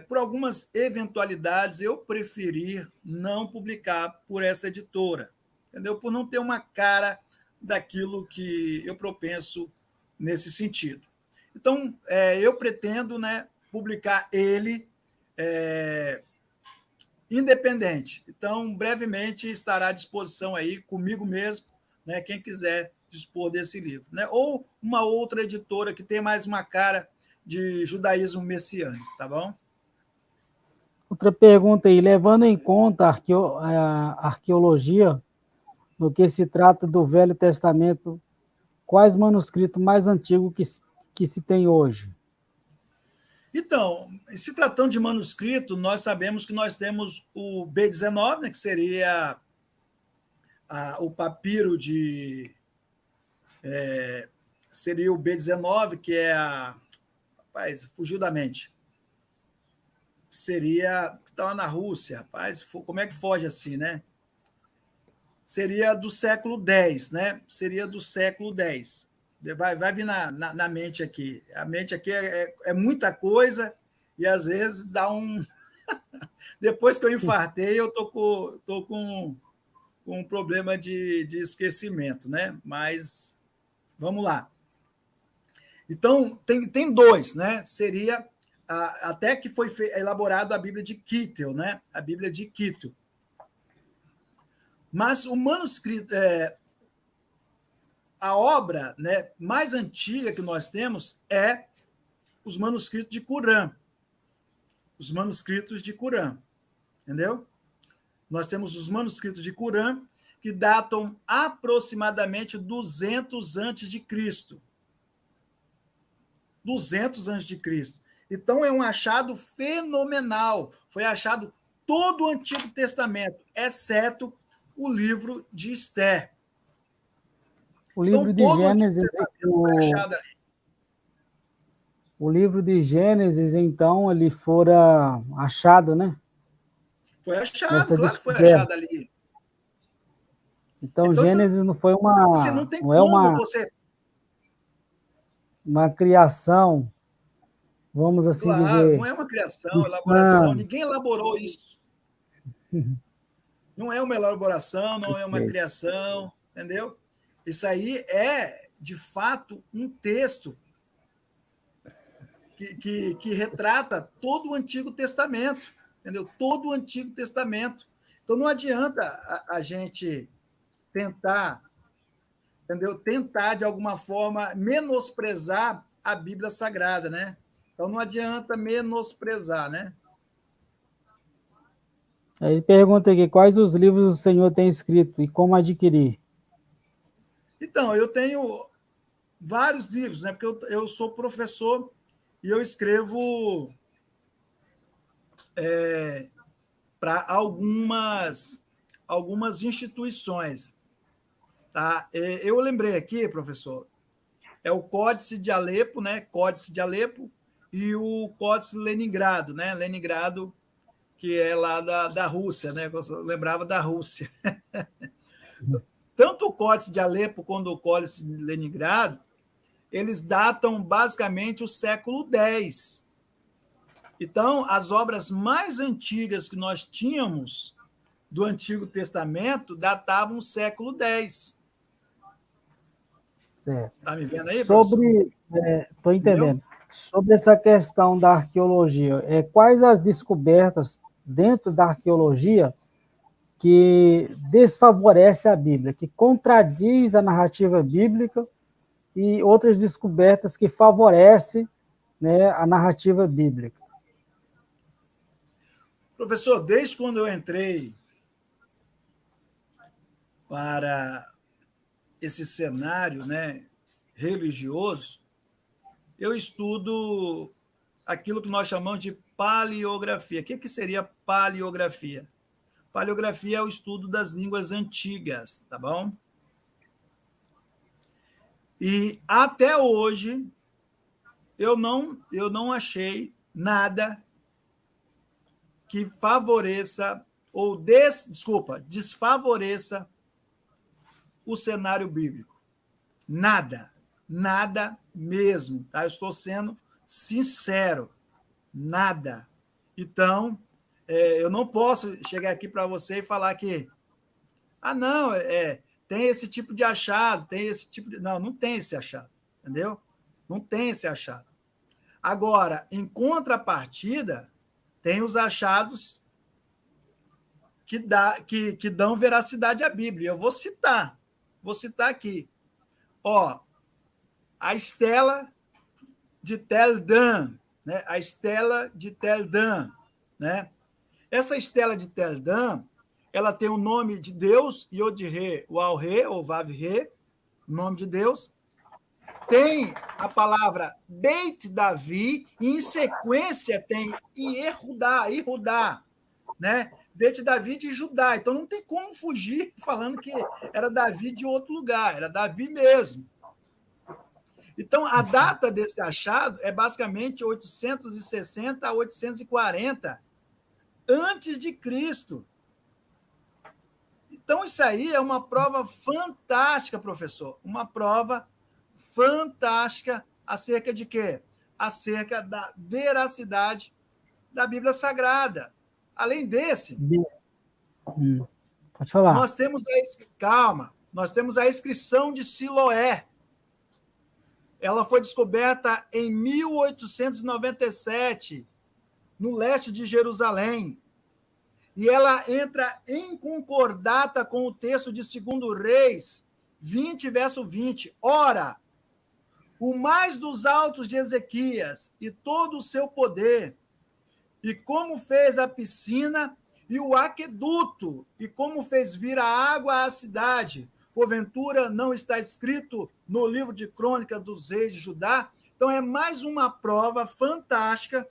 Por algumas eventualidades, eu preferi não publicar por essa editora, entendeu? Por não ter uma cara daquilo que eu propenso nesse sentido. Então, eu pretendo, né, publicar ele independente. Então, brevemente estará à disposição aí comigo mesmo, né, quem quiser dispor desse livro, né? Ou uma outra editora que tem mais uma cara de judaísmo messiânico, tá bom? Outra pergunta aí, levando em conta a arqueologia, no que se trata do Velho Testamento, quais manuscritos mais antigos que se tem hoje? Então, se tratando de manuscrito, nós sabemos que nós temos o B19, né, que seria o papiro de... seria o B19, que é a... Rapaz, fugiu da mente. seria, estava na Rússia, rapaz, como é que foge assim, né? Seria do século X, né? Seria do século X. Vai vir na mente aqui. A mente aqui é muita coisa e, às vezes, dá um... Depois que eu infartei, eu tô com um problema de esquecimento, né? Mas vamos lá. Então, tem dois, né? Seria até que foi elaborado a Bíblia de Kittel, né? A Bíblia de Kittel. Mas o manuscrito, a obra, né, mais antiga que nós temos é os manuscritos de Qumran. Os manuscritos de Qumran, entendeu? Nós temos os manuscritos de Qumran que datam aproximadamente 200 antes de Cristo. 200 antes de Cristo. Então é um achado fenomenal. Foi achado todo o Antigo Testamento, exceto o livro de Esther. O livro de Gênesis, o livro de Gênesis, então, ele fora achado, né? Foi achado, claro que foi achado ali. Então Gênesis não foi uma... não tem como você... Uma criação, vamos assim dizer... Não é uma criação, elaboração. Ninguém elaborou isso. Não é uma elaboração, não é uma criação, entendeu? Isso aí é, de fato, um texto que retrata todo o Antigo Testamento, entendeu? Todo o Antigo Testamento. Então, não adianta a gente tentar, entendeu? Tentar, de alguma forma, menosprezar a Bíblia Sagrada, né? Então, não adianta menosprezar, né? Aí pergunta aqui, quais os livros o senhor tem escrito e como adquirir? Então, eu tenho vários livros, né? Porque eu sou professor e eu escrevo para algumas instituições. Tá? Eu lembrei aqui, professor, é o Códice de Alepo, né? Códice de Alepo e o Códice Leningrado, né? Leningrado, que é lá da Rússia, né? Eu lembrava da Rússia. Tanto o Códice de Alepo quanto o Códice de Leningrado, eles datam basicamente o século X. Então, as obras mais antigas que nós tínhamos do Antigo Testamento datavam o século X. Certo. Está me vendo aí, estou entendendo. Sobre essa questão da arqueologia, quais as descobertas dentro da arqueologia que desfavorece a Bíblia, que contradiz a narrativa bíblica e outras descobertas que favorecem, né, a narrativa bíblica? Professor, desde quando eu entrei para esse cenário, né, religioso, eu estudo aquilo que nós chamamos de paleografia. O que seria paleografia? Paleografia é o estudo das línguas antigas, tá bom? E até hoje eu não achei nada que favoreça ou desfavoreça o cenário bíblico. Nada mesmo, tá? Eu estou sendo sincero, nada. Então, eu não posso chegar aqui para você e falar que não, tem esse tipo de achado, tem esse tipo de... Não tem esse achado, entendeu? Não tem esse achado. Agora, em contrapartida, tem os achados que dão veracidade à Bíblia. Eu vou citar aqui. A Estela de Tel Dan, né? A Estela de Tel Dan, né? Essa Estela de Tel Dan, ela tem o nome de Deus, Yod-Re, Waw-Re, ou Vav-Re, o nome de Deus. Tem a palavra Beit Davi, e em sequência tem Yehudá, né? Beit Davi de Judá. Então não tem como fugir falando que era Davi de outro lugar, era Davi mesmo. Então, a data desse achado é basicamente 860 a 840 antes de Cristo. Então, isso aí é uma prova fantástica, professor. Uma prova fantástica acerca de quê? Acerca da veracidade da Bíblia Sagrada. Além desse, Pode falar. nós temos a inscrição de Siloé. Ela foi descoberta em 1897, no leste de Jerusalém. E ela entra em concordata com o texto de 2 Reis 20, verso 20. Ora, o mais dos altos de Ezequias e todo o seu poder, e como fez a piscina e o aqueduto, e como fez vir a água à cidade, porventura não está escrito no livro de Crônicas dos Reis de Judá? Então, é mais uma prova fantástica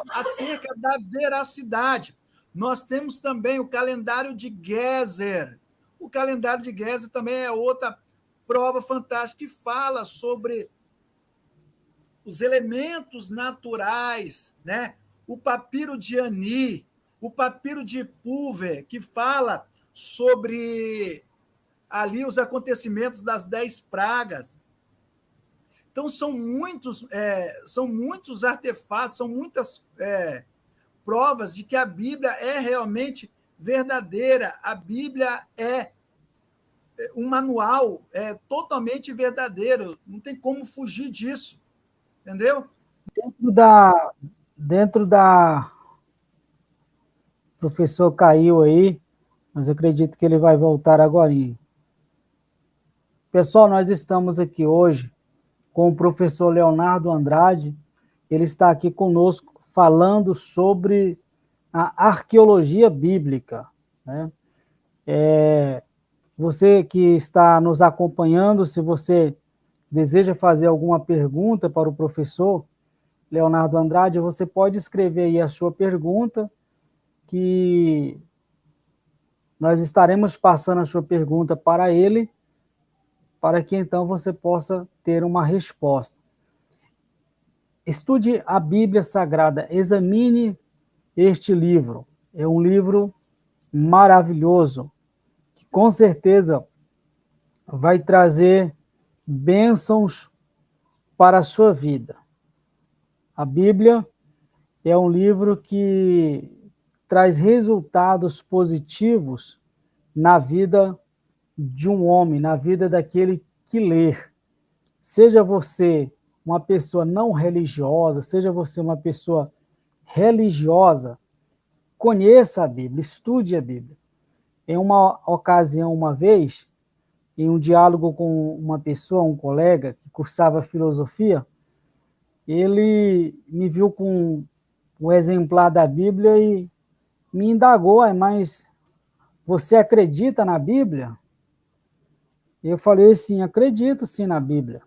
acerca da veracidade. Nós temos também o calendário de Gézer. O calendário de Gézer também é outra prova fantástica que fala sobre os elementos naturais, né? O papiro de Ani, o papiro de Pulver, que fala sobre ali os acontecimentos das 10 pragas. Então, são muitos artefatos, são muitas provas de que a Bíblia é realmente verdadeira. A Bíblia é um manual totalmente verdadeiro. Não tem como fugir disso. Entendeu? Dentro da... O professor caiu aí, mas acredito que ele vai voltar agora. Pessoal, nós estamos aqui hoje com o professor Leonardo Andrade. Ele está aqui conosco falando sobre a arqueologia bíblica, né? Você que está nos acompanhando, se você deseja fazer alguma pergunta para o professor Leonardo Andrade, você pode escrever aí a sua pergunta, que nós estaremos passando a sua pergunta para ele, para que então você possa ter uma resposta. Estude a Bíblia Sagrada, examine este livro. É um livro maravilhoso, que com certeza vai trazer bênçãos para a sua vida. A Bíblia é um livro que traz resultados positivos na vida de um homem, na vida daquele que lê. Seja você uma pessoa não religiosa, seja você uma pessoa religiosa, conheça a Bíblia, estude a Bíblia. Em uma ocasião, uma vez, em um diálogo com uma pessoa, um colega que cursava filosofia, ele me viu com um exemplar da Bíblia e me indagou: mas você acredita na Bíblia? Eu falei assim: acredito sim na Bíblia.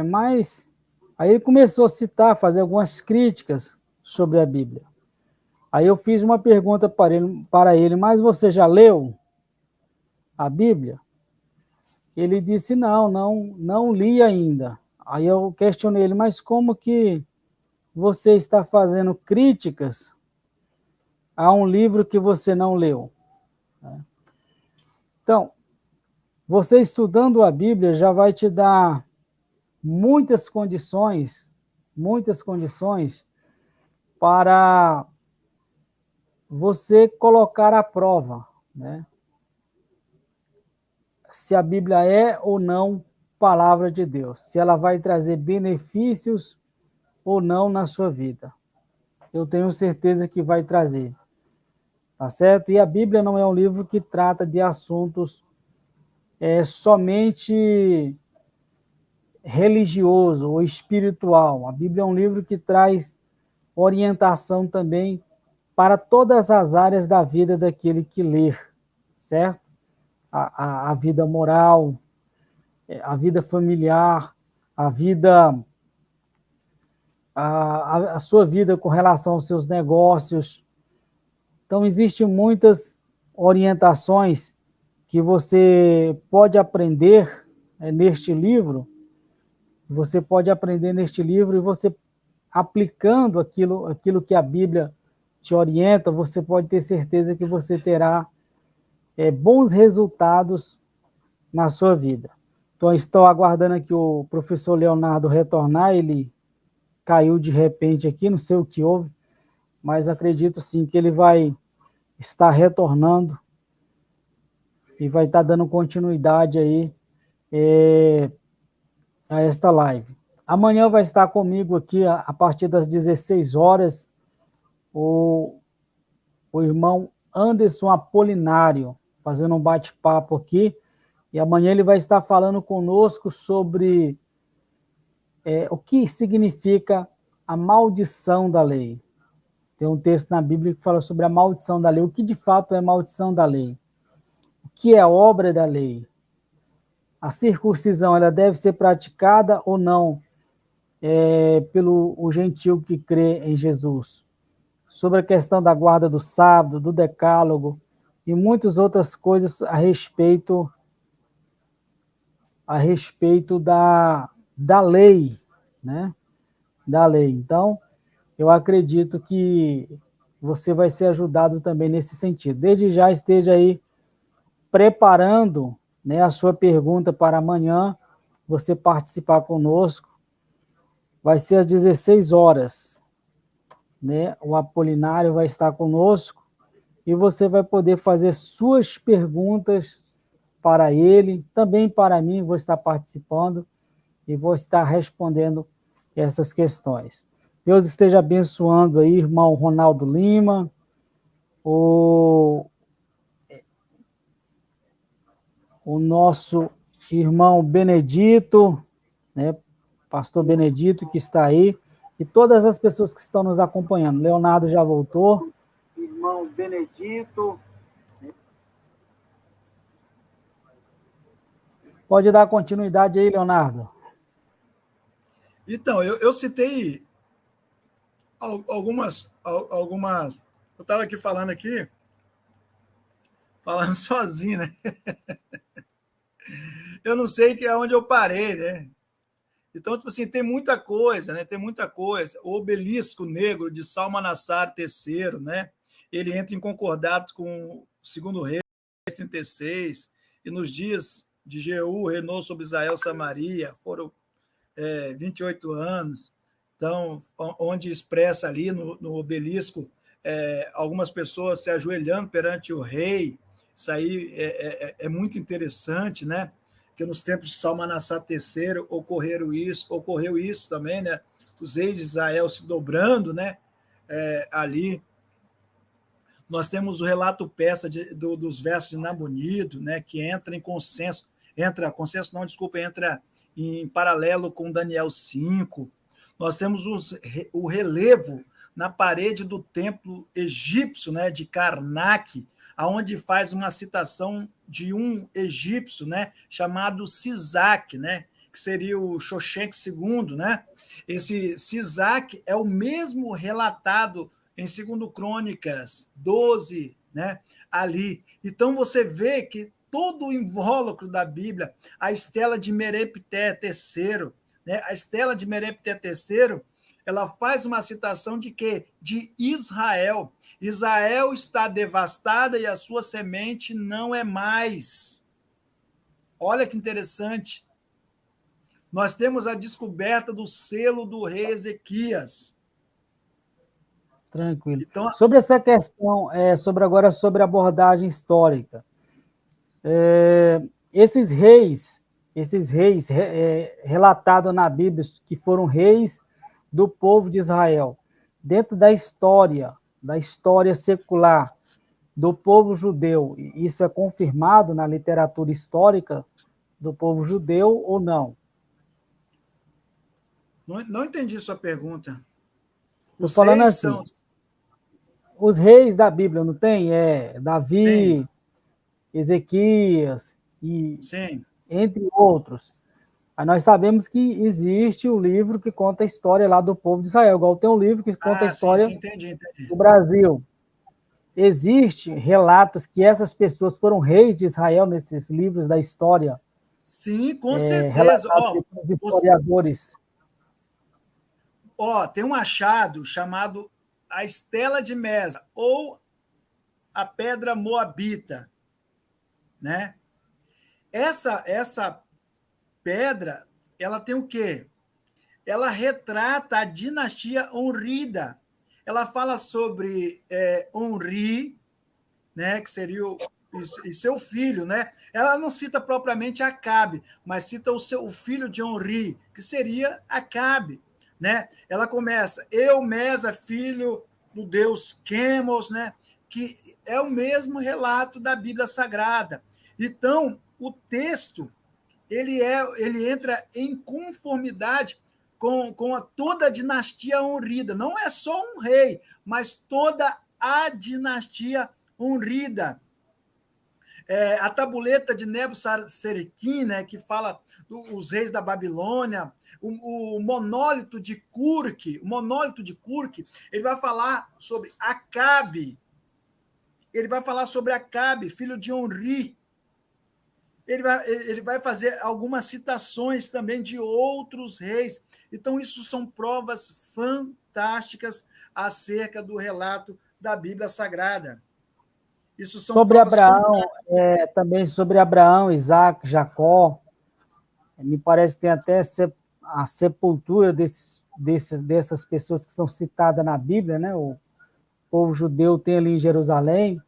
Mas... Aí ele começou a citar, fazer algumas críticas sobre a Bíblia. Aí eu fiz uma pergunta para ele: mas você já leu a Bíblia? Ele disse: não li ainda. Aí eu questionei ele: mas como que você está fazendo críticas a um livro que você não leu? Então, você estudando a Bíblia já vai te dar muitas condições para você colocar à prova, né? Se a Bíblia é ou não palavra de Deus, se ela vai trazer benefícios ou não na sua vida. Eu tenho certeza que vai trazer, tá certo? E a Bíblia não é um livro que trata de assuntos somente religioso ou espiritual. A Bíblia é um livro que traz orientação também para todas as áreas da vida daquele que lê, certo? A vida moral, a vida familiar, a sua vida com relação aos seus negócios. Então, existem muitas orientações que você pode aprender neste livro. Você pode aprender neste livro e você, aplicando aquilo que a Bíblia te orienta, você pode ter certeza que você terá bons resultados na sua vida. Então, estou aguardando aqui o professor Leonardo retornar, ele caiu de repente aqui, não sei o que houve, mas acredito sim que ele vai estar retornando e vai estar dando continuidade aí a esta live. Amanhã vai estar comigo aqui, a partir das 16 horas, o irmão Anderson Apolinário, fazendo um bate-papo aqui, e amanhã ele vai estar falando conosco sobre o que significa a maldição da lei. Tem um texto na Bíblia que fala sobre a maldição da lei. O que de fato é maldição da lei? O que é obra da lei? A circuncisão, ela deve ser praticada ou não pelo o gentil que crê em Jesus? Sobre a questão da guarda do sábado, do decálogo e muitas outras coisas a respeito da lei, né? Da lei. Então, eu acredito que você vai ser ajudado também nesse sentido. Desde já esteja aí preparando, né, a sua pergunta para amanhã, você participar conosco. Vai ser às 16 horas, né? O Apolinário vai estar conosco e você vai poder fazer suas perguntas para ele, também para mim, vou estar participando e vou estar respondendo essas questões. Deus esteja abençoando aí, irmão Ronaldo Lima, o nosso irmão Benedito, né, pastor Benedito, que está aí, e todas as pessoas que estão nos acompanhando. Leonardo já voltou. Irmão Benedito. Pode dar continuidade aí, Leonardo. Então, eu citei algumas. Eu estava aqui falando sozinho, né? Eu não sei que é onde eu parei, né? Então, tipo assim, tem muita coisa, né? Tem muita coisa. O obelisco negro de Salmanassar III, né? Ele entra em concordado com o segundo Reis 36, e nos dias de Jeú reinou sobre Israel Samaria, foram 28 anos. Então, onde expressa ali no obelisco algumas pessoas se ajoelhando perante o rei. Isso aí é muito interessante, né? Porque nos tempos de Salmanassar III ocorreu isso também, né? Os reis de Israel se dobrando, né? Ali. Nós temos o relato persa dos versos de Nabonido, né? Que entra em consenso, entra em paralelo com Daniel 5. Nós temos o relevo na parede do templo egípcio, né, de Karnak, aonde faz uma citação de um egípcio, né, chamado Sisac, né, que seria o Xoxenque II, né? Esse Sisac é o mesmo relatado em 2 Crônicas 12, né, ali. Então você vê que todo o invólucro da Bíblia, a estela de Merepté III, né, a estela de Merepté III, ela faz uma citação de quê? De Israel. Israel está devastada e a sua semente não é mais. Olha que interessante. Nós temos a descoberta do selo do rei Ezequias. Tranquilo. Então, sobre essa questão, sobre a abordagem histórica, esses reis relatados na Bíblia, que foram reis do povo de Israel, dentro da história secular do povo judeu, isso é confirmado na literatura histórica do povo judeu ou não? Não entendi sua pergunta. Estou falando assim, os reis da Bíblia, não tem? Davi, sim, Ezequias, e sim, entre outros. Aí nós sabemos que existe o livro que conta a história lá do povo de Israel, igual tem um livro que conta a história entendi. Do Brasil. Existem relatos que essas pessoas foram reis de Israel nesses livros da história? Sim, com certeza. Os historiadores. Tem um achado chamado a estela de Mesa ou a pedra moabita, né? Essa pedra, ela tem o quê? Ela retrata a dinastia Onrida. Ela fala sobre Onri, né, que seria e seu filho, né? Ela não cita propriamente Acabe, mas cita o filho de Onri, que seria Acabe, né? Ela começa, eu, Mesa, filho do deus Quemos, né? Que é o mesmo relato da Bíblia Sagrada. Então, o texto ele entra em conformidade com toda a dinastia Onrida. Não é só um rei, mas toda a dinastia Onrida. A tabuleta de Nebo-Sarequim, né, que fala dos reis da Babilônia, o monólito de Curque, ele vai falar sobre Acabe, filho de Onri. Ele vai fazer algumas citações também de outros reis. Então, isso são provas fantásticas acerca do relato da Bíblia Sagrada. Isso são sobre provas Abraão, também sobre Abraão, Isaac, Jacó, me parece que tem até a sepultura dessas pessoas que são citadas na Bíblia, né? O povo judeu tem ali em Jerusalém.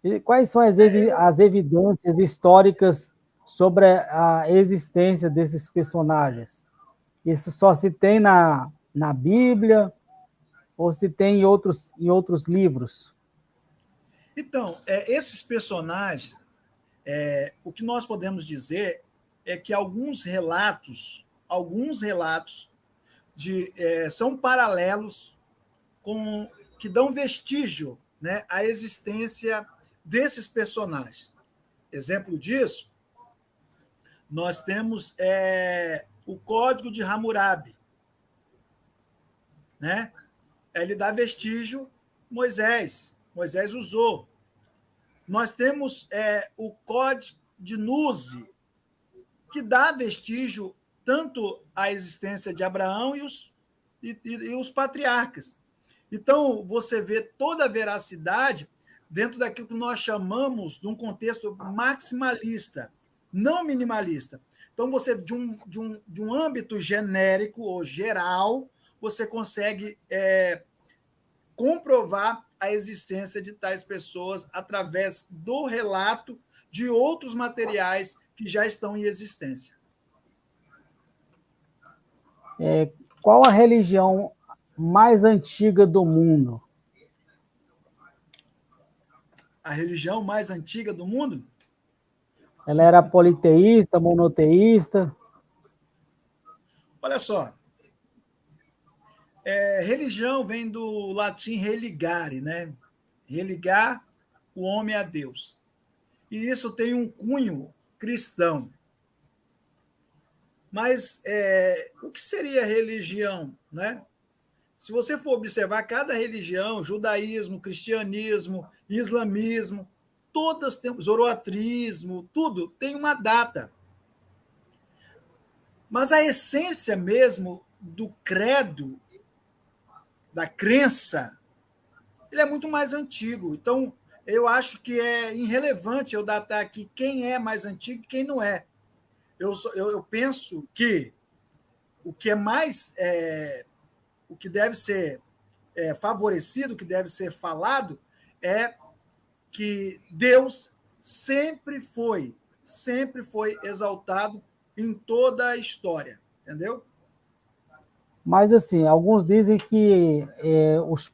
E quais são as evidências históricas sobre a existência desses personagens? Isso só se tem na Bíblia ou se tem em outros livros? Então, esses personagens, o que nós podemos dizer é que alguns relatos são paralelos que dão vestígio, né, à existência desses personagens. Exemplo disso, nós temos o Código de Hammurabi, né? Ele dá vestígio Moisés usou. Nós temos o Código de Nuzi, que dá vestígio tanto à existência de Abraão e os patriarcas. Então, você vê toda a veracidade dentro daquilo que nós chamamos de um contexto maximalista, não minimalista. Então, você, de um âmbito genérico ou geral, você consegue comprovar a existência de tais pessoas através do relato de outros materiais que já estão em existência. Qual a religião mais antiga do mundo? A religião mais antiga do mundo? Ela era politeísta, monoteísta? Olha só, religião vem do latim religare, né? Religar o homem a Deus. E isso tem um cunho cristão. Mas o que seria religião, né? Se você for observar cada religião, judaísmo, cristianismo, islamismo, todas têm, zoroatrismo, tudo tem uma data. Mas a essência mesmo do credo, da crença, ele é muito mais antigo. Então, eu acho que é irrelevante eu datar aqui quem é mais antigo e quem não é. Eu penso que o que é mais o que deve ser favorecido, o que deve ser falado, é que Deus sempre foi exaltado em toda a história, entendeu? Mas, assim, alguns dizem que os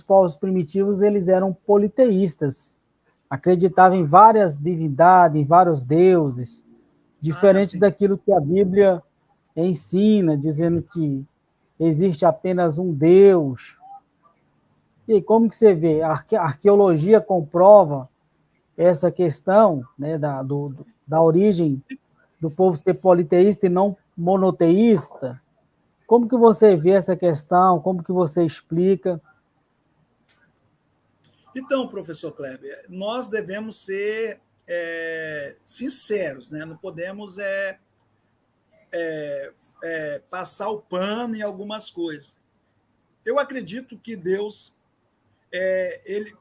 povos primitivos, eles eram politeístas, acreditavam em várias divindades, em vários deuses, diferente daquilo que a Bíblia ensina, dizendo que existe apenas um Deus. E aí, como que você vê? A arqueologia comprova essa questão, né, da origem do povo ser politeísta e não monoteísta. Como que você vê essa questão? Como que você explica? Então, professor Kleber, nós devemos ser sinceros, né? Não podemos passar o pano em algumas coisas. Eu acredito que Deus,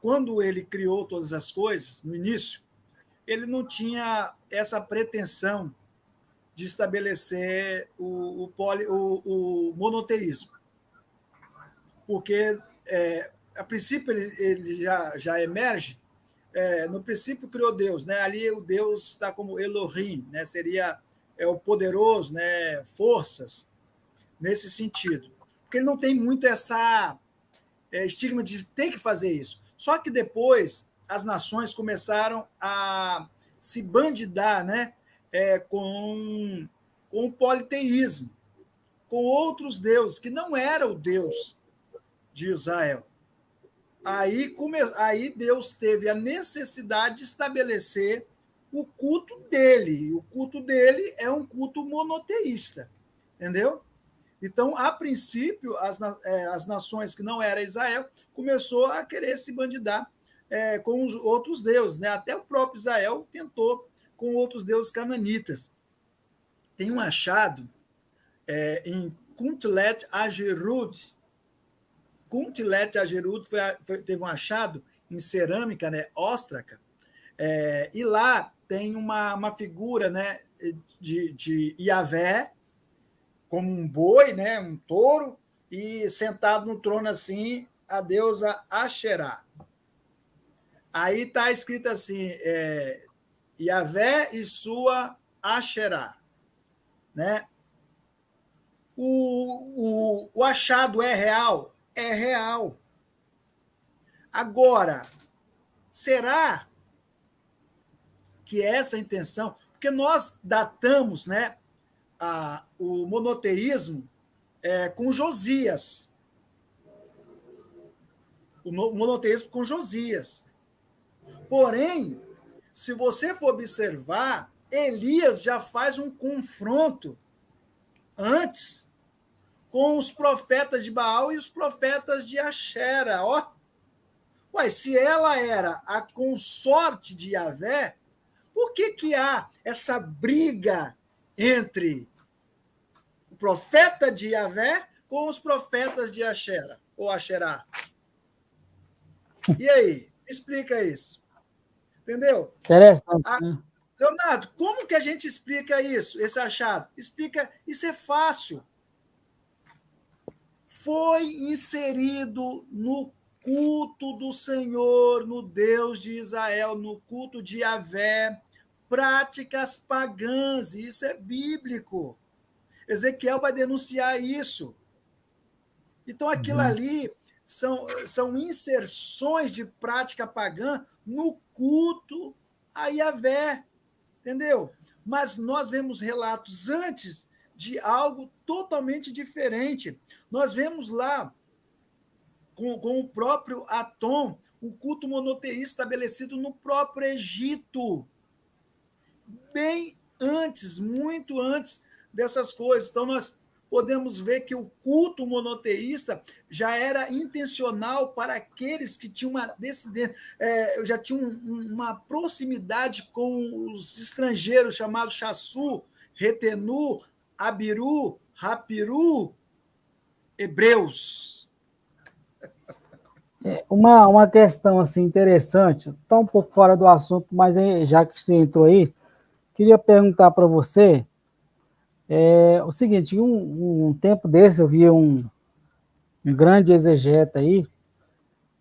quando ele criou todas as coisas, no início, ele não tinha essa pretensão de estabelecer o monoteísmo, porque, a princípio, ele já emerge, no princípio criou Deus, né? Ali o Deus está como Elohim, né? Seria o poderoso, né? Forças, nesse sentido. Porque ele não tem muito essa estigma de ter que fazer isso. Só que depois as nações começaram a se bandidar, né? Com o politeísmo, com outros deuses, que não era o Deus de Israel. Aí Deus teve a necessidade de estabelecer o culto dele. O culto dele é um culto monoteísta, entendeu? Então, a princípio, as nações que não eram Israel começou a querer se bandidar com os outros deuses, né? Até o próprio Israel tentou com outros deuses cananitas. Tem um achado em Kuntlet Ajerut. Kuntlet Ajerut teve um achado em cerâmica, né, óstraca, e lá tem uma figura, né, de Yahvé, como um boi, né, um touro, e sentado no trono assim, a deusa Asherá. Aí está escrito assim, Yahvé e sua Asherá, né? O achado é real? É real. Agora, será que essa intenção... Porque nós datamos, né, o monoteísmo com Josias. O monoteísmo com Josias. Porém, se você for observar, Elias já faz um confronto antes com os profetas de Baal e os profetas de Axera. Ó, ué, se ela era a consorte de Yahvé, por que há essa briga entre o profeta de Yahvé com os profetas de Axera, ou Axerá? E aí? Explica isso. Entendeu? Interessante, né? Leonardo, como que a gente explica isso, esse achado? Explica, isso é fácil. Foi inserido no culto do Senhor, no Deus de Israel, no culto de Yahvé, práticas pagãs, isso é bíblico. Ezequiel vai denunciar isso. Então, aquilo ali são inserções de prática pagã no culto a Yahvé, entendeu? Mas nós vemos relatos antes de algo totalmente diferente. Nós vemos lá, com o próprio Atom, o culto monoteísta estabelecido no próprio Egito, bem antes, muito antes dessas coisas. Então, nós podemos ver que o culto monoteísta já era intencional para aqueles que tinham uma dissidência, já tinham uma proximidade com os estrangeiros, chamados Chassu, Retenu, Abiru, Rapiru, hebreus. Uma questão assim, interessante, está um pouco fora do assunto, mas já que você entrou aí, queria perguntar para você o seguinte: um tempo desse eu vi um grande exegeta aí,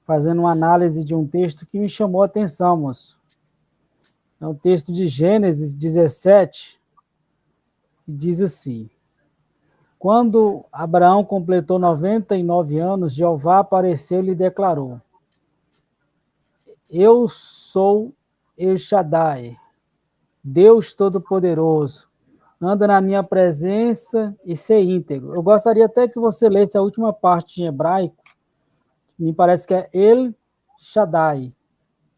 fazendo uma análise de um texto que me chamou a atenção, moço. É um texto de Gênesis 17, que diz assim: quando Abraão completou 99 anos, Jeová apareceu e lhe declarou: eu sou El Shaddai, Deus Todo-Poderoso, anda na minha presença e ser íntegro. Eu gostaria até que você lesse a última parte em hebraico, que me parece que é El Shaddai.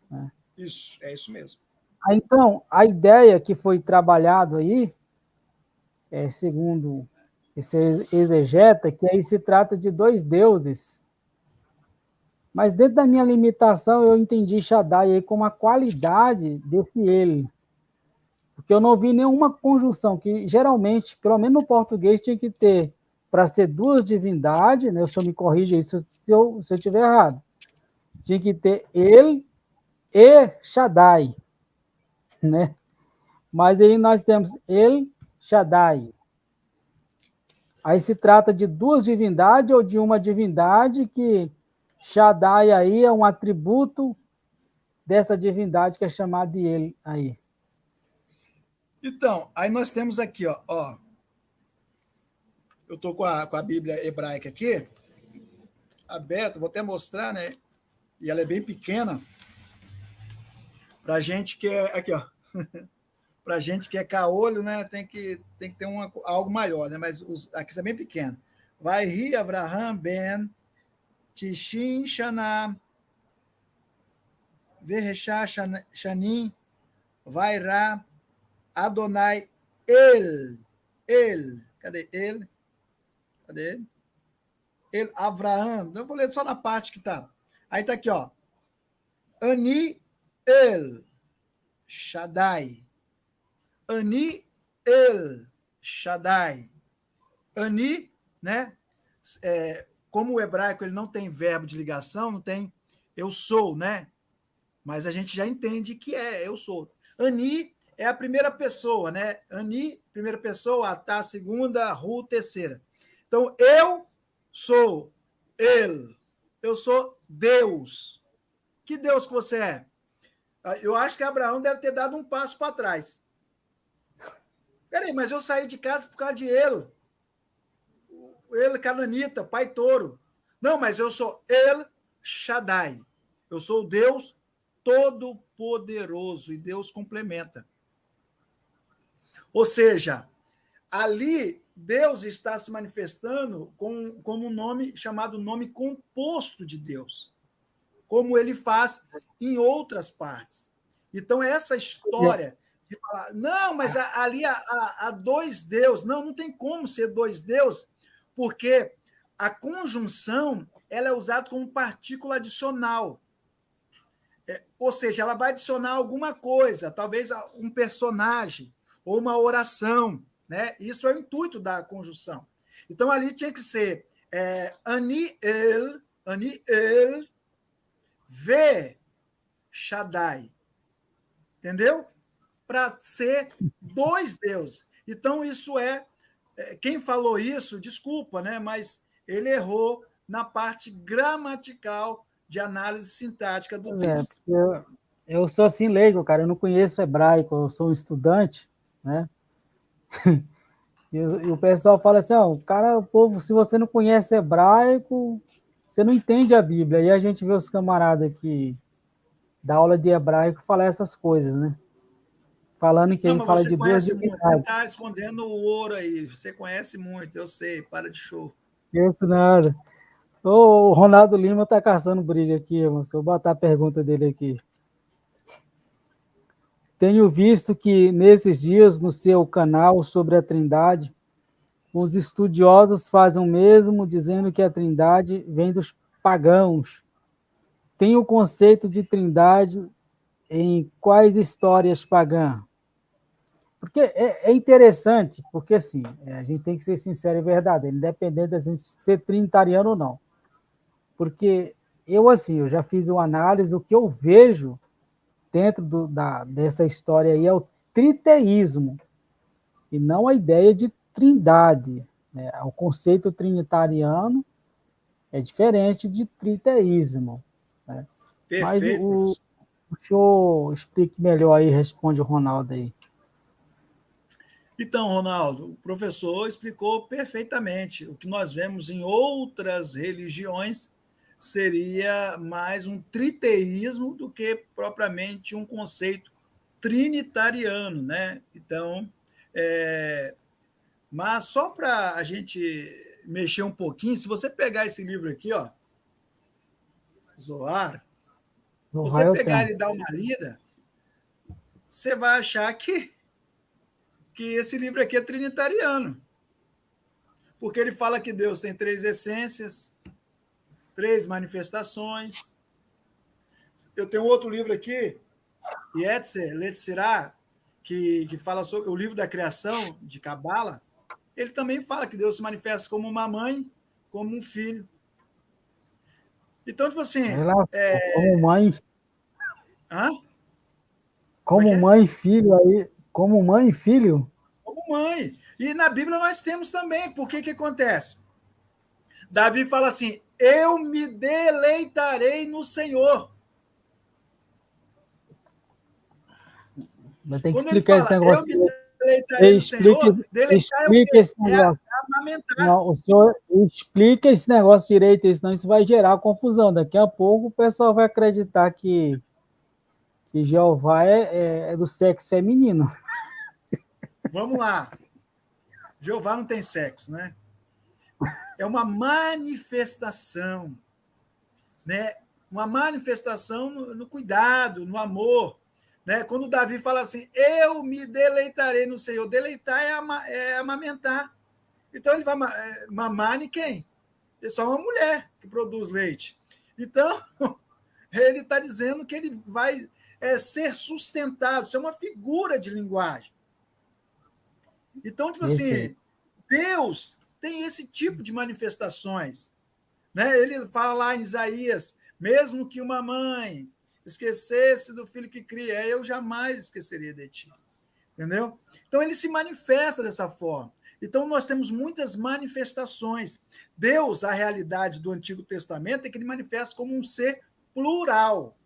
Né? Isso, é isso mesmo. Então, a ideia que foi trabalhado aí, segundo esse exegeta, que aí se trata de dois deuses. Mas dentro da minha limitação, eu entendi Shaddai aí como a qualidade desse ele. Porque eu não vi nenhuma conjunção, que geralmente, pelo menos no português, tinha que ter para ser duas divindades, né? O senhor me corrija isso se eu estiver errado. Tinha que ter ele e Shaddai, né? Mas aí nós temos El Shaddai. Aí se trata de duas divindades ou de uma divindade que Shaddai aí é um atributo dessa divindade que é chamada de ele aí. Então, aí nós temos aqui, ó, eu estou com a Bíblia hebraica aqui, aberta, vou até mostrar, né? E ela é bem pequena. Para gente que é, aqui, ó, para gente que é caolho, né? Tem que ter algo maior, né? Mas aqui está bem pequeno. Vai ri Abraham ben Tishin Shana Verechá Shanim vai Ra Adonai cadê ele? Cadê ele? El Avraham. Eu vou ler só na parte que tá. Aí tá aqui, ó. Ani El Shaddai. Ani El Shaddai. Ani, né? Como o hebraico ele não tem verbo de ligação, não tem eu sou, né? Mas a gente já entende que eu sou. Ani é a primeira pessoa, né? Ani, primeira pessoa, Atá, segunda, Ru, terceira. Então, eu sou ele. Eu sou Deus. Que Deus que você é? Eu acho que Abraão deve ter dado um passo para trás. Peraí, mas eu saí de casa por causa de ele. Ele, cananita, pai touro. Não, mas eu sou El Shaddai. Eu sou o Deus Todo-Poderoso. E Deus complementa. Ou seja, ali Deus está se manifestando como um nome chamado nome composto de Deus, como ele faz em outras partes. Então, essa história de falar, não, mas ali há dois deuses. Não tem como ser dois deuses, porque a conjunção ela é usada como partícula adicional. Ou seja, ela vai adicionar alguma coisa, talvez um personagem ou uma oração. Né? Isso é o intuito da conjunção. Então, ali tinha que ser Ani El, Ve Shaddai. Entendeu? Para ser dois deuses. Então, isso quem falou isso, desculpa, né? Mas ele errou na parte gramatical de análise sintática do texto. Eu sou assim leigo, cara, eu não conheço hebraico, eu sou um estudante, né? E o pessoal fala assim, ó, o povo, se você não conhece hebraico, você não entende a Bíblia. E a gente vê os camaradas que dá aula de hebraico falar essas coisas, né? Falando que Não, ele mas fala você de duas conhece muito, você divindades. está escondendo o ouro aí, você conhece muito, eu sei, para de show. Isso nada. O Ronaldo Lima está caçando briga aqui, irmão. Se eu botar a pergunta dele aqui. Tenho visto que nesses dias no seu canal sobre a Trindade, os estudiosos fazem o mesmo, dizendo que a Trindade vem dos pagãos. Tem o conceito de Trindade em quais histórias pagãs? Porque é interessante, porque assim, a gente tem que ser sincero e verdadeiro, independente da gente ser trinitariano ou não. Porque eu já fiz uma análise, o que eu vejo dentro dessa história aí é o triteísmo, e não a ideia de trindade. Né? O conceito trinitariano é diferente de triteísmo. Né? Mas Perfeito, o professor. senhor explique melhor aí, responde o Ronaldo aí. Então, Ronaldo, o professor explicou perfeitamente. O que nós vemos em outras religiões seria mais um triteísmo do que propriamente um conceito trinitariano, né? Então, mas só para a gente mexer um pouquinho, se você pegar esse livro aqui, ó, Zoar, você Eu pegar tenho. ele e dar uma lida, você vai achar que esse livro aqui é trinitariano. Porque ele fala que Deus tem três essências, três manifestações. Eu tenho outro livro aqui, Yetzer Letzirah, que fala sobre o livro da criação de Cabala. ele também fala que Deus se manifesta como uma mãe, como um filho. Então, tipo assim... Como mãe... Hã? Como é que Como é? mãe e filho aí... Como mãe e filho? Como mãe. E na Bíblia nós temos também. Por que acontece? Davi fala assim, eu me deleitarei no Senhor. Vai ter que Quando ele explicar esse fala, eu negócio. me deleitarei no Senhor, deleitar é o Explica quê? esse É negócio. amamentar. Não, o senhor explica esse negócio direito, senão isso vai gerar confusão. Daqui a pouco o pessoal vai acreditar que Jeová é do sexo feminino. Vamos lá. Jeová não tem sexo, né? É uma manifestação, né? Uma manifestação no cuidado, no amor. Né? Quando Davi fala assim, eu me deleitarei no Senhor. Deleitar é amamentar. Então ele vai mamar em quem? É só uma mulher que produz leite. Então, ele está dizendo que ele vai ser sustentado. Isso é uma figura de linguagem. Então, tipo assim, Deus tem esse tipo de manifestações. Né? Ele fala lá em Isaías, mesmo que uma mãe esquecesse do filho que cria, eu jamais esqueceria de ti. Entendeu? Então, ele se manifesta dessa forma. Então, nós temos muitas manifestações. Deus, a realidade do Antigo Testamento, é que ele manifesta como um ser plural.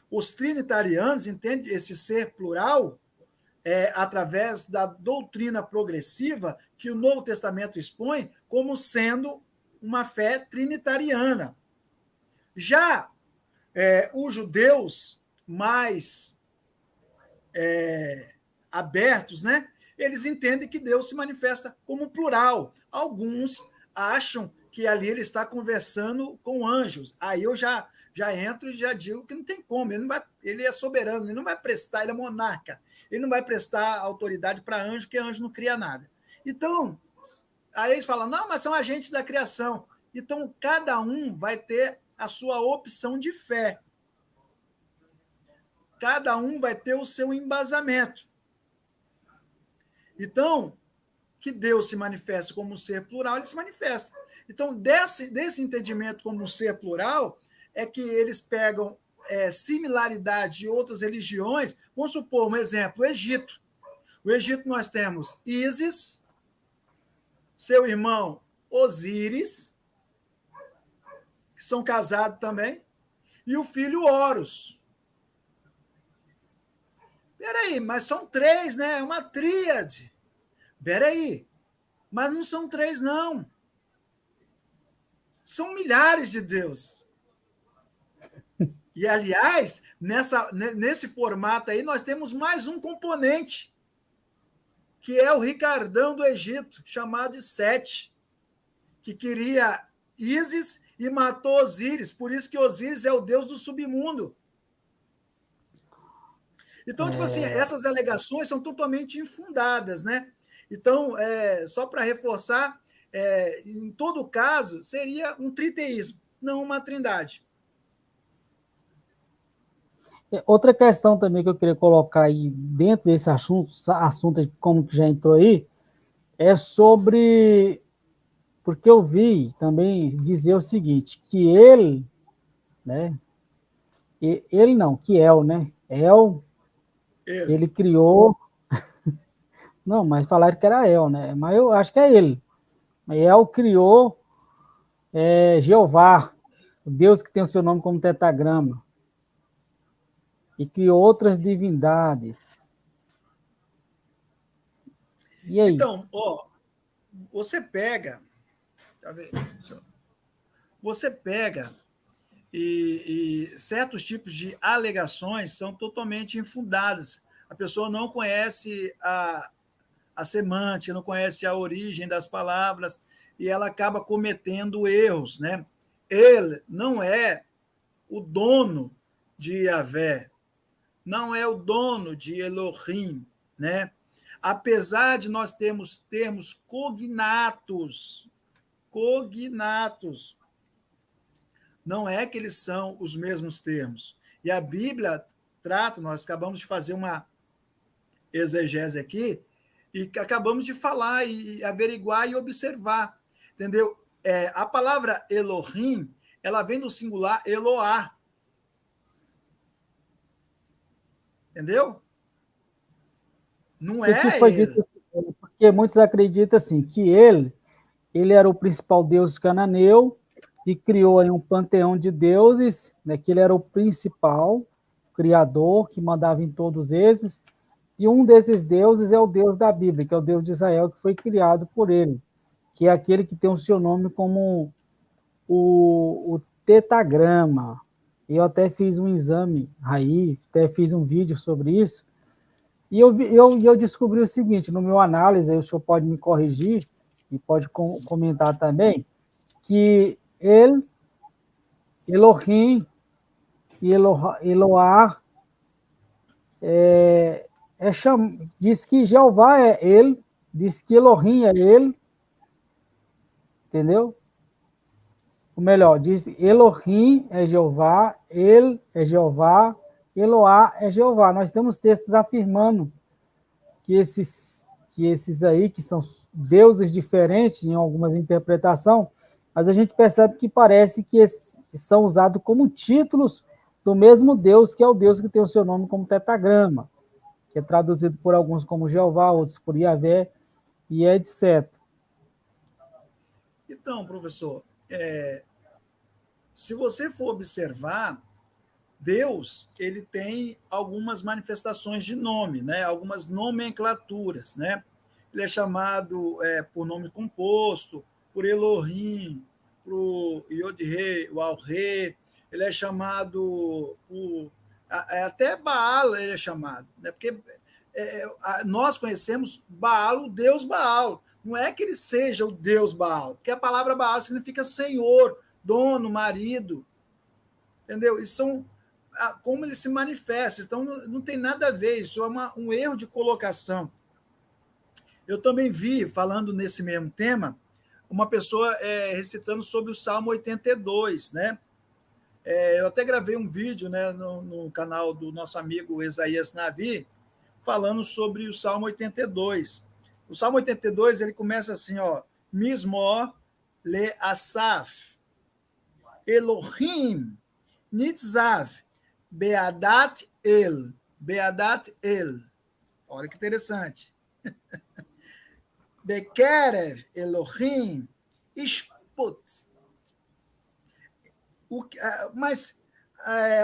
Os trinitarianos entendem esse ser plural através da doutrina progressiva que o Novo Testamento expõe como sendo uma fé trinitariana. Já os judeus mais abertos, né? Eles entendem que Deus se manifesta como plural. Alguns acham que ali ele está conversando com anjos. Aí eu já entro e já digo que não tem como. Ele é soberano, ele não vai prestar, ele é monarca. Ele não vai prestar autoridade para anjo, porque anjo não cria nada. Então, aí eles falam, não, mas são agentes da criação. Então, cada um vai ter a sua opção de fé. Cada um vai ter o seu embasamento. Então, que Deus se manifesta como um ser plural, ele se manifesta. Então, desse entendimento como um ser plural, é que eles pegam similaridade de outras religiões. Vamos supor um exemplo, o Egito. O Egito nós temos Ísis, seu irmão Osíris, que são casados também, e o filho Horus. Peraí, mas são três, né? É uma tríade. Peraí, mas não são três, não. São milhares de deuses. E, aliás, nesse formato aí, nós temos mais um componente, que é o Ricardão do Egito, chamado de Sete, que queria Ísis e matou Osíris. Por isso que Osíris é o deus do submundo. Então, tipo assim, essas alegações são totalmente infundadas, né? Então, só para reforçar, em todo caso, seria um triteísmo, não uma trindade. Outra questão também que eu queria colocar aí dentro desse assunto como que já entrou aí, é sobre... Porque eu vi também dizer o seguinte, que ele, né? Ele não, que El, né? Ele criou... Não, mas falaram que era El, né? Mas eu acho que é ele. El criou Jeová, o Deus que tem o seu nome como tetragrama, e criou outras divindades. E aí? Então, você pega... Você pega e certos tipos de alegações são totalmente infundadas. A pessoa não conhece a semântica, não conhece a origem das palavras e ela acaba cometendo erros, né? Ele não é o dono de Yahvé, não é o dono de Elohim, né? Apesar de nós termos termos cognatos, não é que eles são os mesmos termos. E a Bíblia trata, nós acabamos de fazer uma exegese aqui, E acabamos de falar e averiguar e observar, entendeu? A palavra Elohim, ela vem do singular Eloá, entendeu? Não O que é foi ele. dito, porque muitos acreditam assim, que ele era o principal deus cananeu, que criou aí um panteão de deuses, né, que ele era o principal criador, que mandava em todos esses, e um desses deuses é o Deus da Bíblia, que é o Deus de Israel, que foi criado por ele, que é aquele que tem o seu nome como o tetagrama. Eu até fiz um exame aí, até fiz um vídeo sobre isso, e eu descobri o seguinte, no meu análise, aí o senhor pode me corrigir, e pode comentar também, que Elohim e Eloá diz que Jeová é ele, diz que Elohim é ele, entendeu? Ou melhor, diz Elohim é Jeová, ele é Jeová, Eloá é Jeová. Nós temos textos afirmando que esses aí, que são deuses diferentes em algumas interpretações, mas a gente percebe que parece que são usados como títulos do mesmo Deus, que é o Deus que tem o seu nome como tetagrama, que é traduzido por alguns como Jeová, outros por Yahvé, e etc. Então, professor, se você for observar, Deus ele tem algumas manifestações de nome, né? Algumas nomenclaturas. Né? Ele é chamado por nome composto, por Elohim, por Yod-He, Wal-He, ele é chamado por. Até Baal ele é chamado, né? Porque nós conhecemos Baal, o Deus Baal. Não é que ele seja o Deus Baal, porque a palavra Baal significa senhor, dono, marido, entendeu? Isso são como ele se manifesta. Então, não tem nada a ver, isso é um erro de colocação. Eu também vi, falando nesse mesmo tema, uma pessoa recitando sobre o Salmo 82, né? Eu até gravei um vídeo, né, no canal do nosso amigo Isaías Navi, falando sobre o Salmo 82. O Salmo 82, ele começa assim, ó, Mismor le Asaf, Elohim, Nitzav, Beadat El. Beadat El. Olha que interessante. Bekerev Elohim Ishput. Mas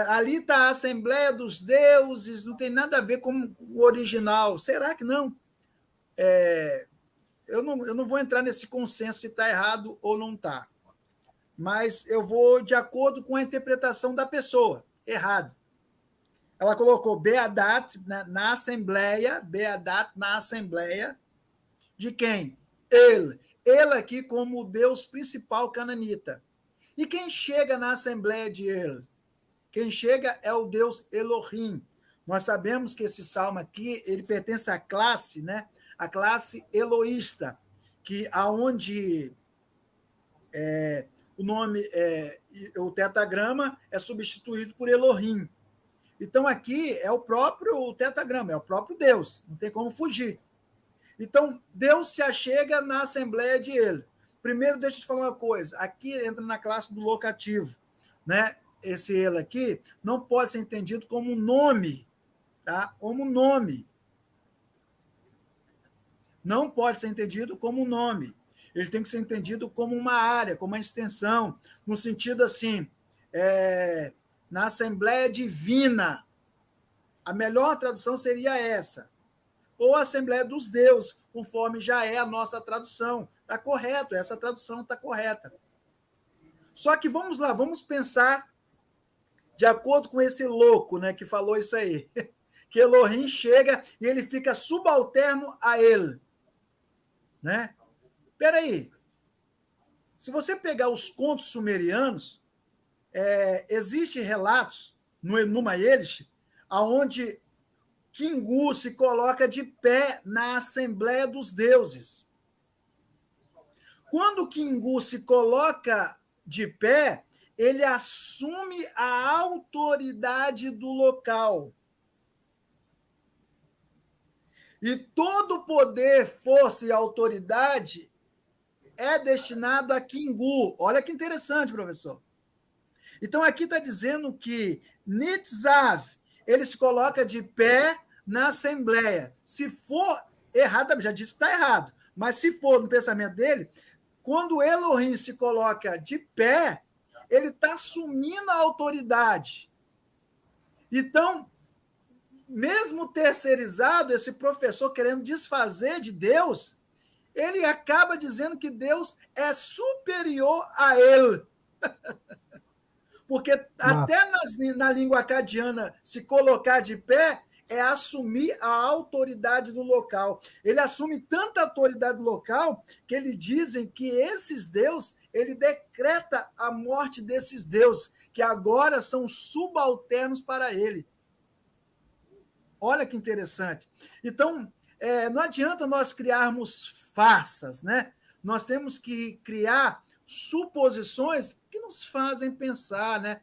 ali está a Assembleia dos Deuses, não tem nada a ver com o original. Será que não? Eu não vou entrar nesse consenso se está errado ou não está. Mas eu vou de acordo com a interpretação da pessoa. Errado. Ela colocou Beadat na Assembleia, Beadat na Assembleia, de quem? Ele. Ele aqui como o Deus principal cananita. E quem chega na Assembleia de ele? Quem chega é o Deus Elohim. Nós sabemos que esse salmo aqui, ele pertence à classe, né? A classe eloísta, que aonde o nome, o tetagrama é substituído por Elohim. Então, aqui é o próprio tetagrama, é o próprio Deus, não tem como fugir. Então, Deus se achega na Assembleia de ele. Primeiro, deixa eu te falar uma coisa, aqui entra na classe do locativo, né? Esse ele aqui não pode ser entendido como um nome, tá? Como nome. Não pode ser entendido como um nome. Ele tem que ser entendido como uma área, como uma extensão, no sentido assim, na Assembleia Divina. A melhor tradução seria essa. Ou a Assembleia dos Deuses, conforme já é a nossa tradução. Está correto, essa tradução está correta. Só que vamos lá, vamos pensar de acordo com esse louco, né, que falou isso aí. Que Elohim chega e ele fica subalterno a ele. Né? Espera aí. Se você pegar os contos sumerianos, existem relatos no Enuma Elish, onde Kingu se coloca de pé na Assembleia dos Deuses. Quando Kingu se coloca de pé, ele assume a autoridade do local. E todo poder, força e autoridade é destinado a Kingu. Olha que interessante, professor. Então, aqui está dizendo que Nitzav, ele se coloca de pé na Assembleia. Se for errado, já disse que está errado, mas se for no pensamento dele, quando Elohim se coloca de pé, ele está assumindo a autoridade. Então, mesmo terceirizado, esse professor querendo desfazer de Deus, ele acaba dizendo que Deus é superior a ele. Porque até na língua acadiana, se colocar de pé é assumir a autoridade do local. Ele assume tanta autoridade do local que eles dizem que esses deuses, ele decreta a morte desses deuses, que agora são subalternos para ele. Olha que interessante. Então, não adianta nós criarmos farsas, né? Nós temos que criar suposições que nos fazem pensar, né?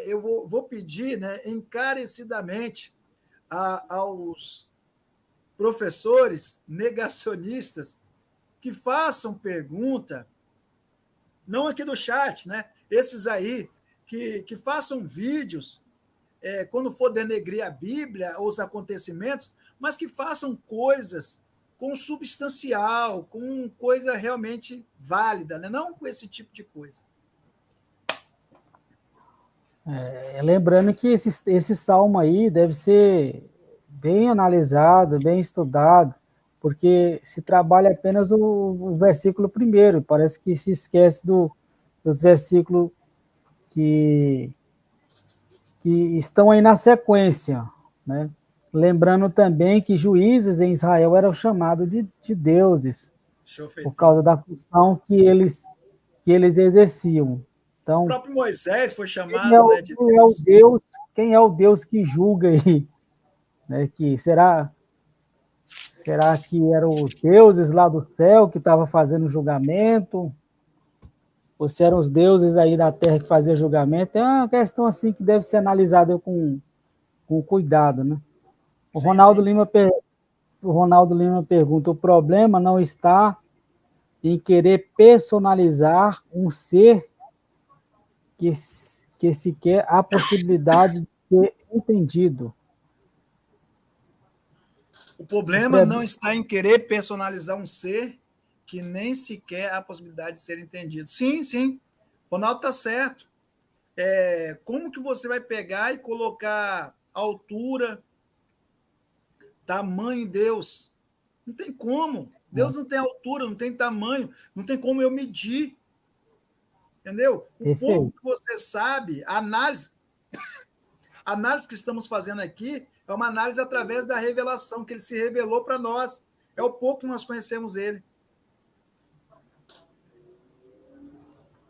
Eu vou pedir, né, encarecidamente aos professores negacionistas que façam pergunta, não aqui do chat, né? Esses aí, que façam vídeos, quando for denegrir a Bíblia ou os acontecimentos, mas que façam coisas com substancial, com coisa realmente válida, né? Não com esse tipo de coisa. Lembrando que esse salmo aí deve ser bem analisado, bem estudado, porque se trabalha apenas o versículo primeiro, parece que se esquece dos versículos que estão aí na sequência, né? Lembrando também que juízes em Israel eram chamados de deuses, por causa da função que eles exerciam. Então, o próprio Moisés foi chamado, né, de Deus. Quem é o Deus que julga aí? Né, que será que eram os deuses lá do céu que estavam fazendo o julgamento? Ou se eram os deuses aí da terra que faziam julgamento? É uma questão assim que deve ser analisada com cuidado, né? O Ronaldo Lima pergunta: o problema não está em querer personalizar um ser que sequer há possibilidade de ser entendido. O problema não está em querer personalizar um ser que nem sequer há possibilidade de ser entendido. Sim, sim. Ronaldo está certo. Como que você vai pegar e colocar altura, tamanho em Deus? Não tem como. Deus não tem altura, não tem tamanho, não tem como eu medir. Entendeu? O pouco que você sabe, a análise que estamos fazendo aqui é uma análise através da revelação, que ele se revelou para nós. É o pouco que nós conhecemos ele.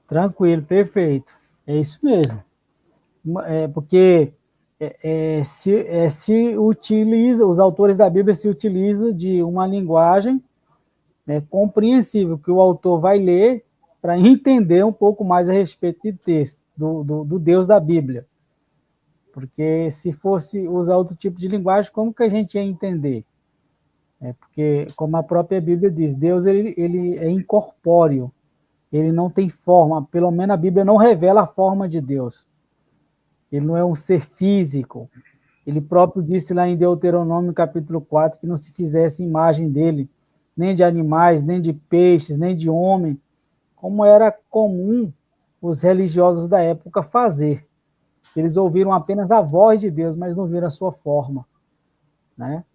Tranquilo, perfeito. É isso mesmo. Porque se utiliza, os autores da Bíblia se utilizam de uma linguagem, né, compreensível, que o autor vai ler para entender um pouco mais a respeito do texto, do Deus da Bíblia. Porque se fosse usar outro tipo de linguagem, como que a gente ia entender? Porque, como a própria Bíblia diz, Deus ele é incorpóreo, ele não tem forma, pelo menos a Bíblia não revela a forma de Deus. Ele não é um ser físico. Ele próprio disse lá em Deuteronômio capítulo 4 que não se fizesse imagem dele, nem de animais, nem de peixes, nem de homem, como era comum os religiosos da época fazer. Eles ouviram apenas a voz de Deus, mas não viram a sua forma, né?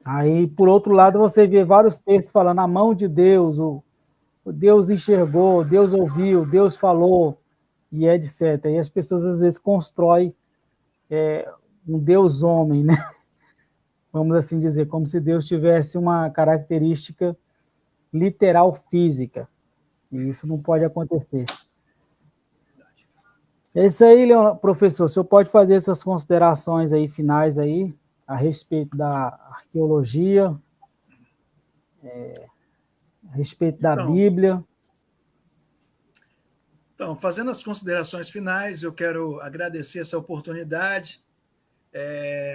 Aí, por outro lado, você vê vários textos falando a mão de Deus, o Deus enxergou, Deus ouviu, Deus falou, e etc. E as pessoas, às vezes, constroem um Deus homem, né? Vamos assim dizer, como se Deus tivesse uma característica literal física. E isso não pode acontecer. É isso aí, professor. O senhor pode fazer suas considerações aí, finais aí, a respeito da arqueologia, a respeito da Bíblia. Então, fazendo as considerações finais, eu quero agradecer essa oportunidade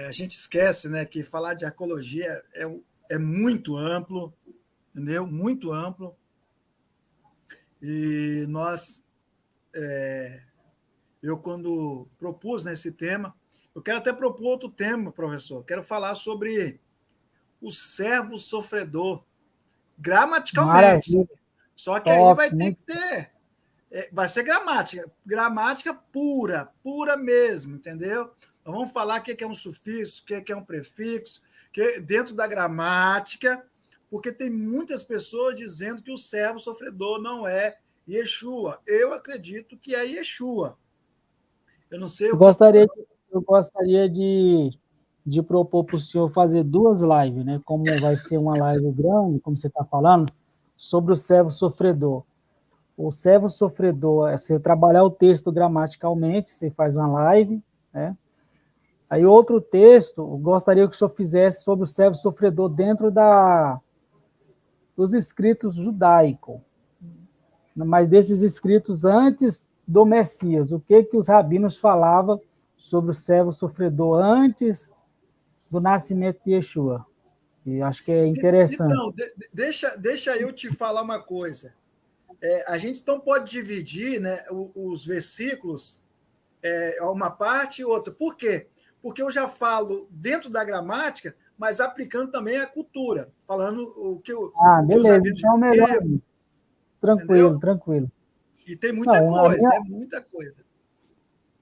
A gente esquece, né, que falar de arqueologia é muito amplo, entendeu? Muito amplo. E eu quando propus nesse tema, eu quero até propor outro tema, professor. Quero falar sobre o servo sofredor, gramaticalmente. Maravilha, Só que aí top, vai ter muito. que ter, vai ser gramática pura, pura mesmo, entendeu? Então, vamos falar o que é um sufixo, o que é um prefixo, que dentro da gramática, porque tem muitas pessoas dizendo que o servo sofredor não é Yeshua. Eu acredito que é Yeshua. Eu não sei Eu o que. gostaria, eu gostaria de propor para o senhor fazer duas lives, né? Como vai ser uma live grande, como você está falando, sobre o servo sofredor. O servo sofredor é você trabalhar o texto gramaticalmente, você faz uma live, né? Aí outro texto, eu gostaria que o senhor fizesse sobre o servo sofredor dentro dos escritos judaicos, mas desses escritos antes do Messias. O que os rabinos falavam sobre o servo sofredor antes do nascimento de Yeshua? E acho que é interessante. Então, deixa eu te falar uma coisa. A gente então pode dividir, né, os versículos, uma parte e outra. Por quê? Porque eu já falo dentro da gramática, mas aplicando também a cultura, falando Ah, o que os beleza, rabinos então melhor diziam, ainda. Tranquilo, entendeu? tranquilo. E tem muita Não, a coisa, minha, é muita coisa.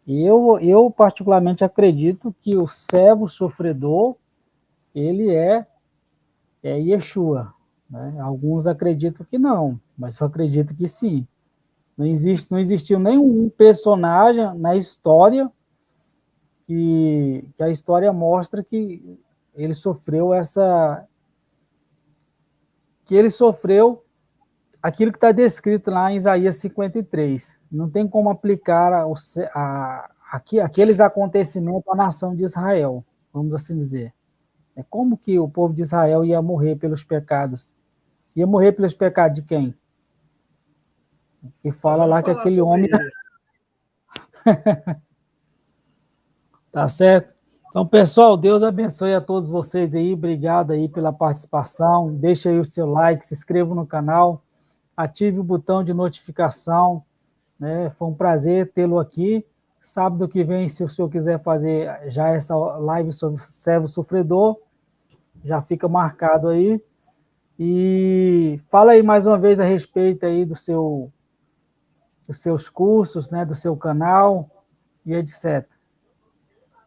eu particularmente acredito que o servo sofredor, ele é Yeshua, né? Alguns acreditam que não, mas eu acredito que sim. Não existiu nenhum personagem na história que a história mostra que ele sofreu aquilo que está descrito lá em Isaías 53. Não tem como aplicar aqueles acontecimentos à nação de Israel, vamos assim dizer. É como que o povo de Israel ia morrer pelos pecados? Ia morrer pelos pecados de quem? E Nós fala vamos lá que falar aquele sobre homem, isso. tá certo? Então, pessoal, Deus abençoe a todos vocês aí. Obrigado aí pela participação. Deixa aí o seu like, se inscreva no canal, ative o botão de notificação, né? Foi um prazer tê-lo aqui. Sábado que vem, se o senhor quiser fazer já essa live sobre servo sofredor, já fica marcado aí. E fala aí mais uma vez a respeito aí dos seus cursos, né, do seu canal e etc.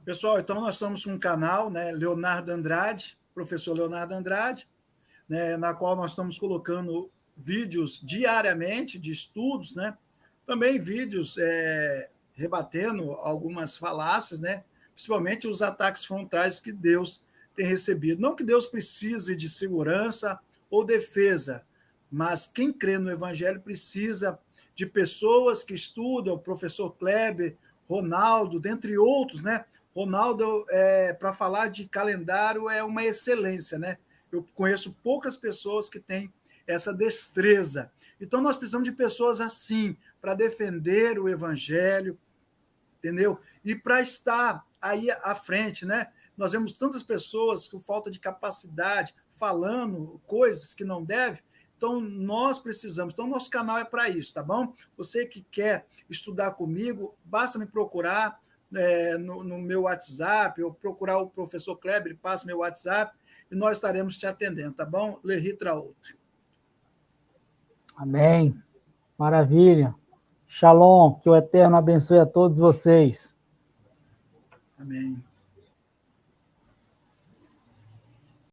Pessoal, então nós estamos com um canal, né, Leonardo Andrade, professor Leonardo Andrade, né, na qual nós estamos colocando vídeos diariamente de estudos, né? Também vídeos rebatendo algumas falácias, né? Principalmente os ataques frontais que Deus tem recebido. Não que Deus precise de segurança ou defesa, mas quem crê no Evangelho precisa de pessoas que estudam, o professor Kleber, Ronaldo, dentre outros, né? Ronaldo, para falar de calendário, é uma excelência, né? Eu conheço poucas pessoas que têm essa destreza. Então, nós precisamos de pessoas assim, para defender o evangelho, entendeu? E para estar aí à frente, né? Nós vemos tantas pessoas com falta de capacidade, falando coisas que não devem. Então, nós precisamos. Então, nosso canal é para isso, tá bom? Você que quer estudar comigo, basta me procurar no meu WhatsApp, ou procurar o professor Kleber, ele passa meu WhatsApp, e nós estaremos te atendendo, tá bom? Leritra outro. Amém. Maravilha. Shalom, que o Eterno abençoe a todos vocês. Amém.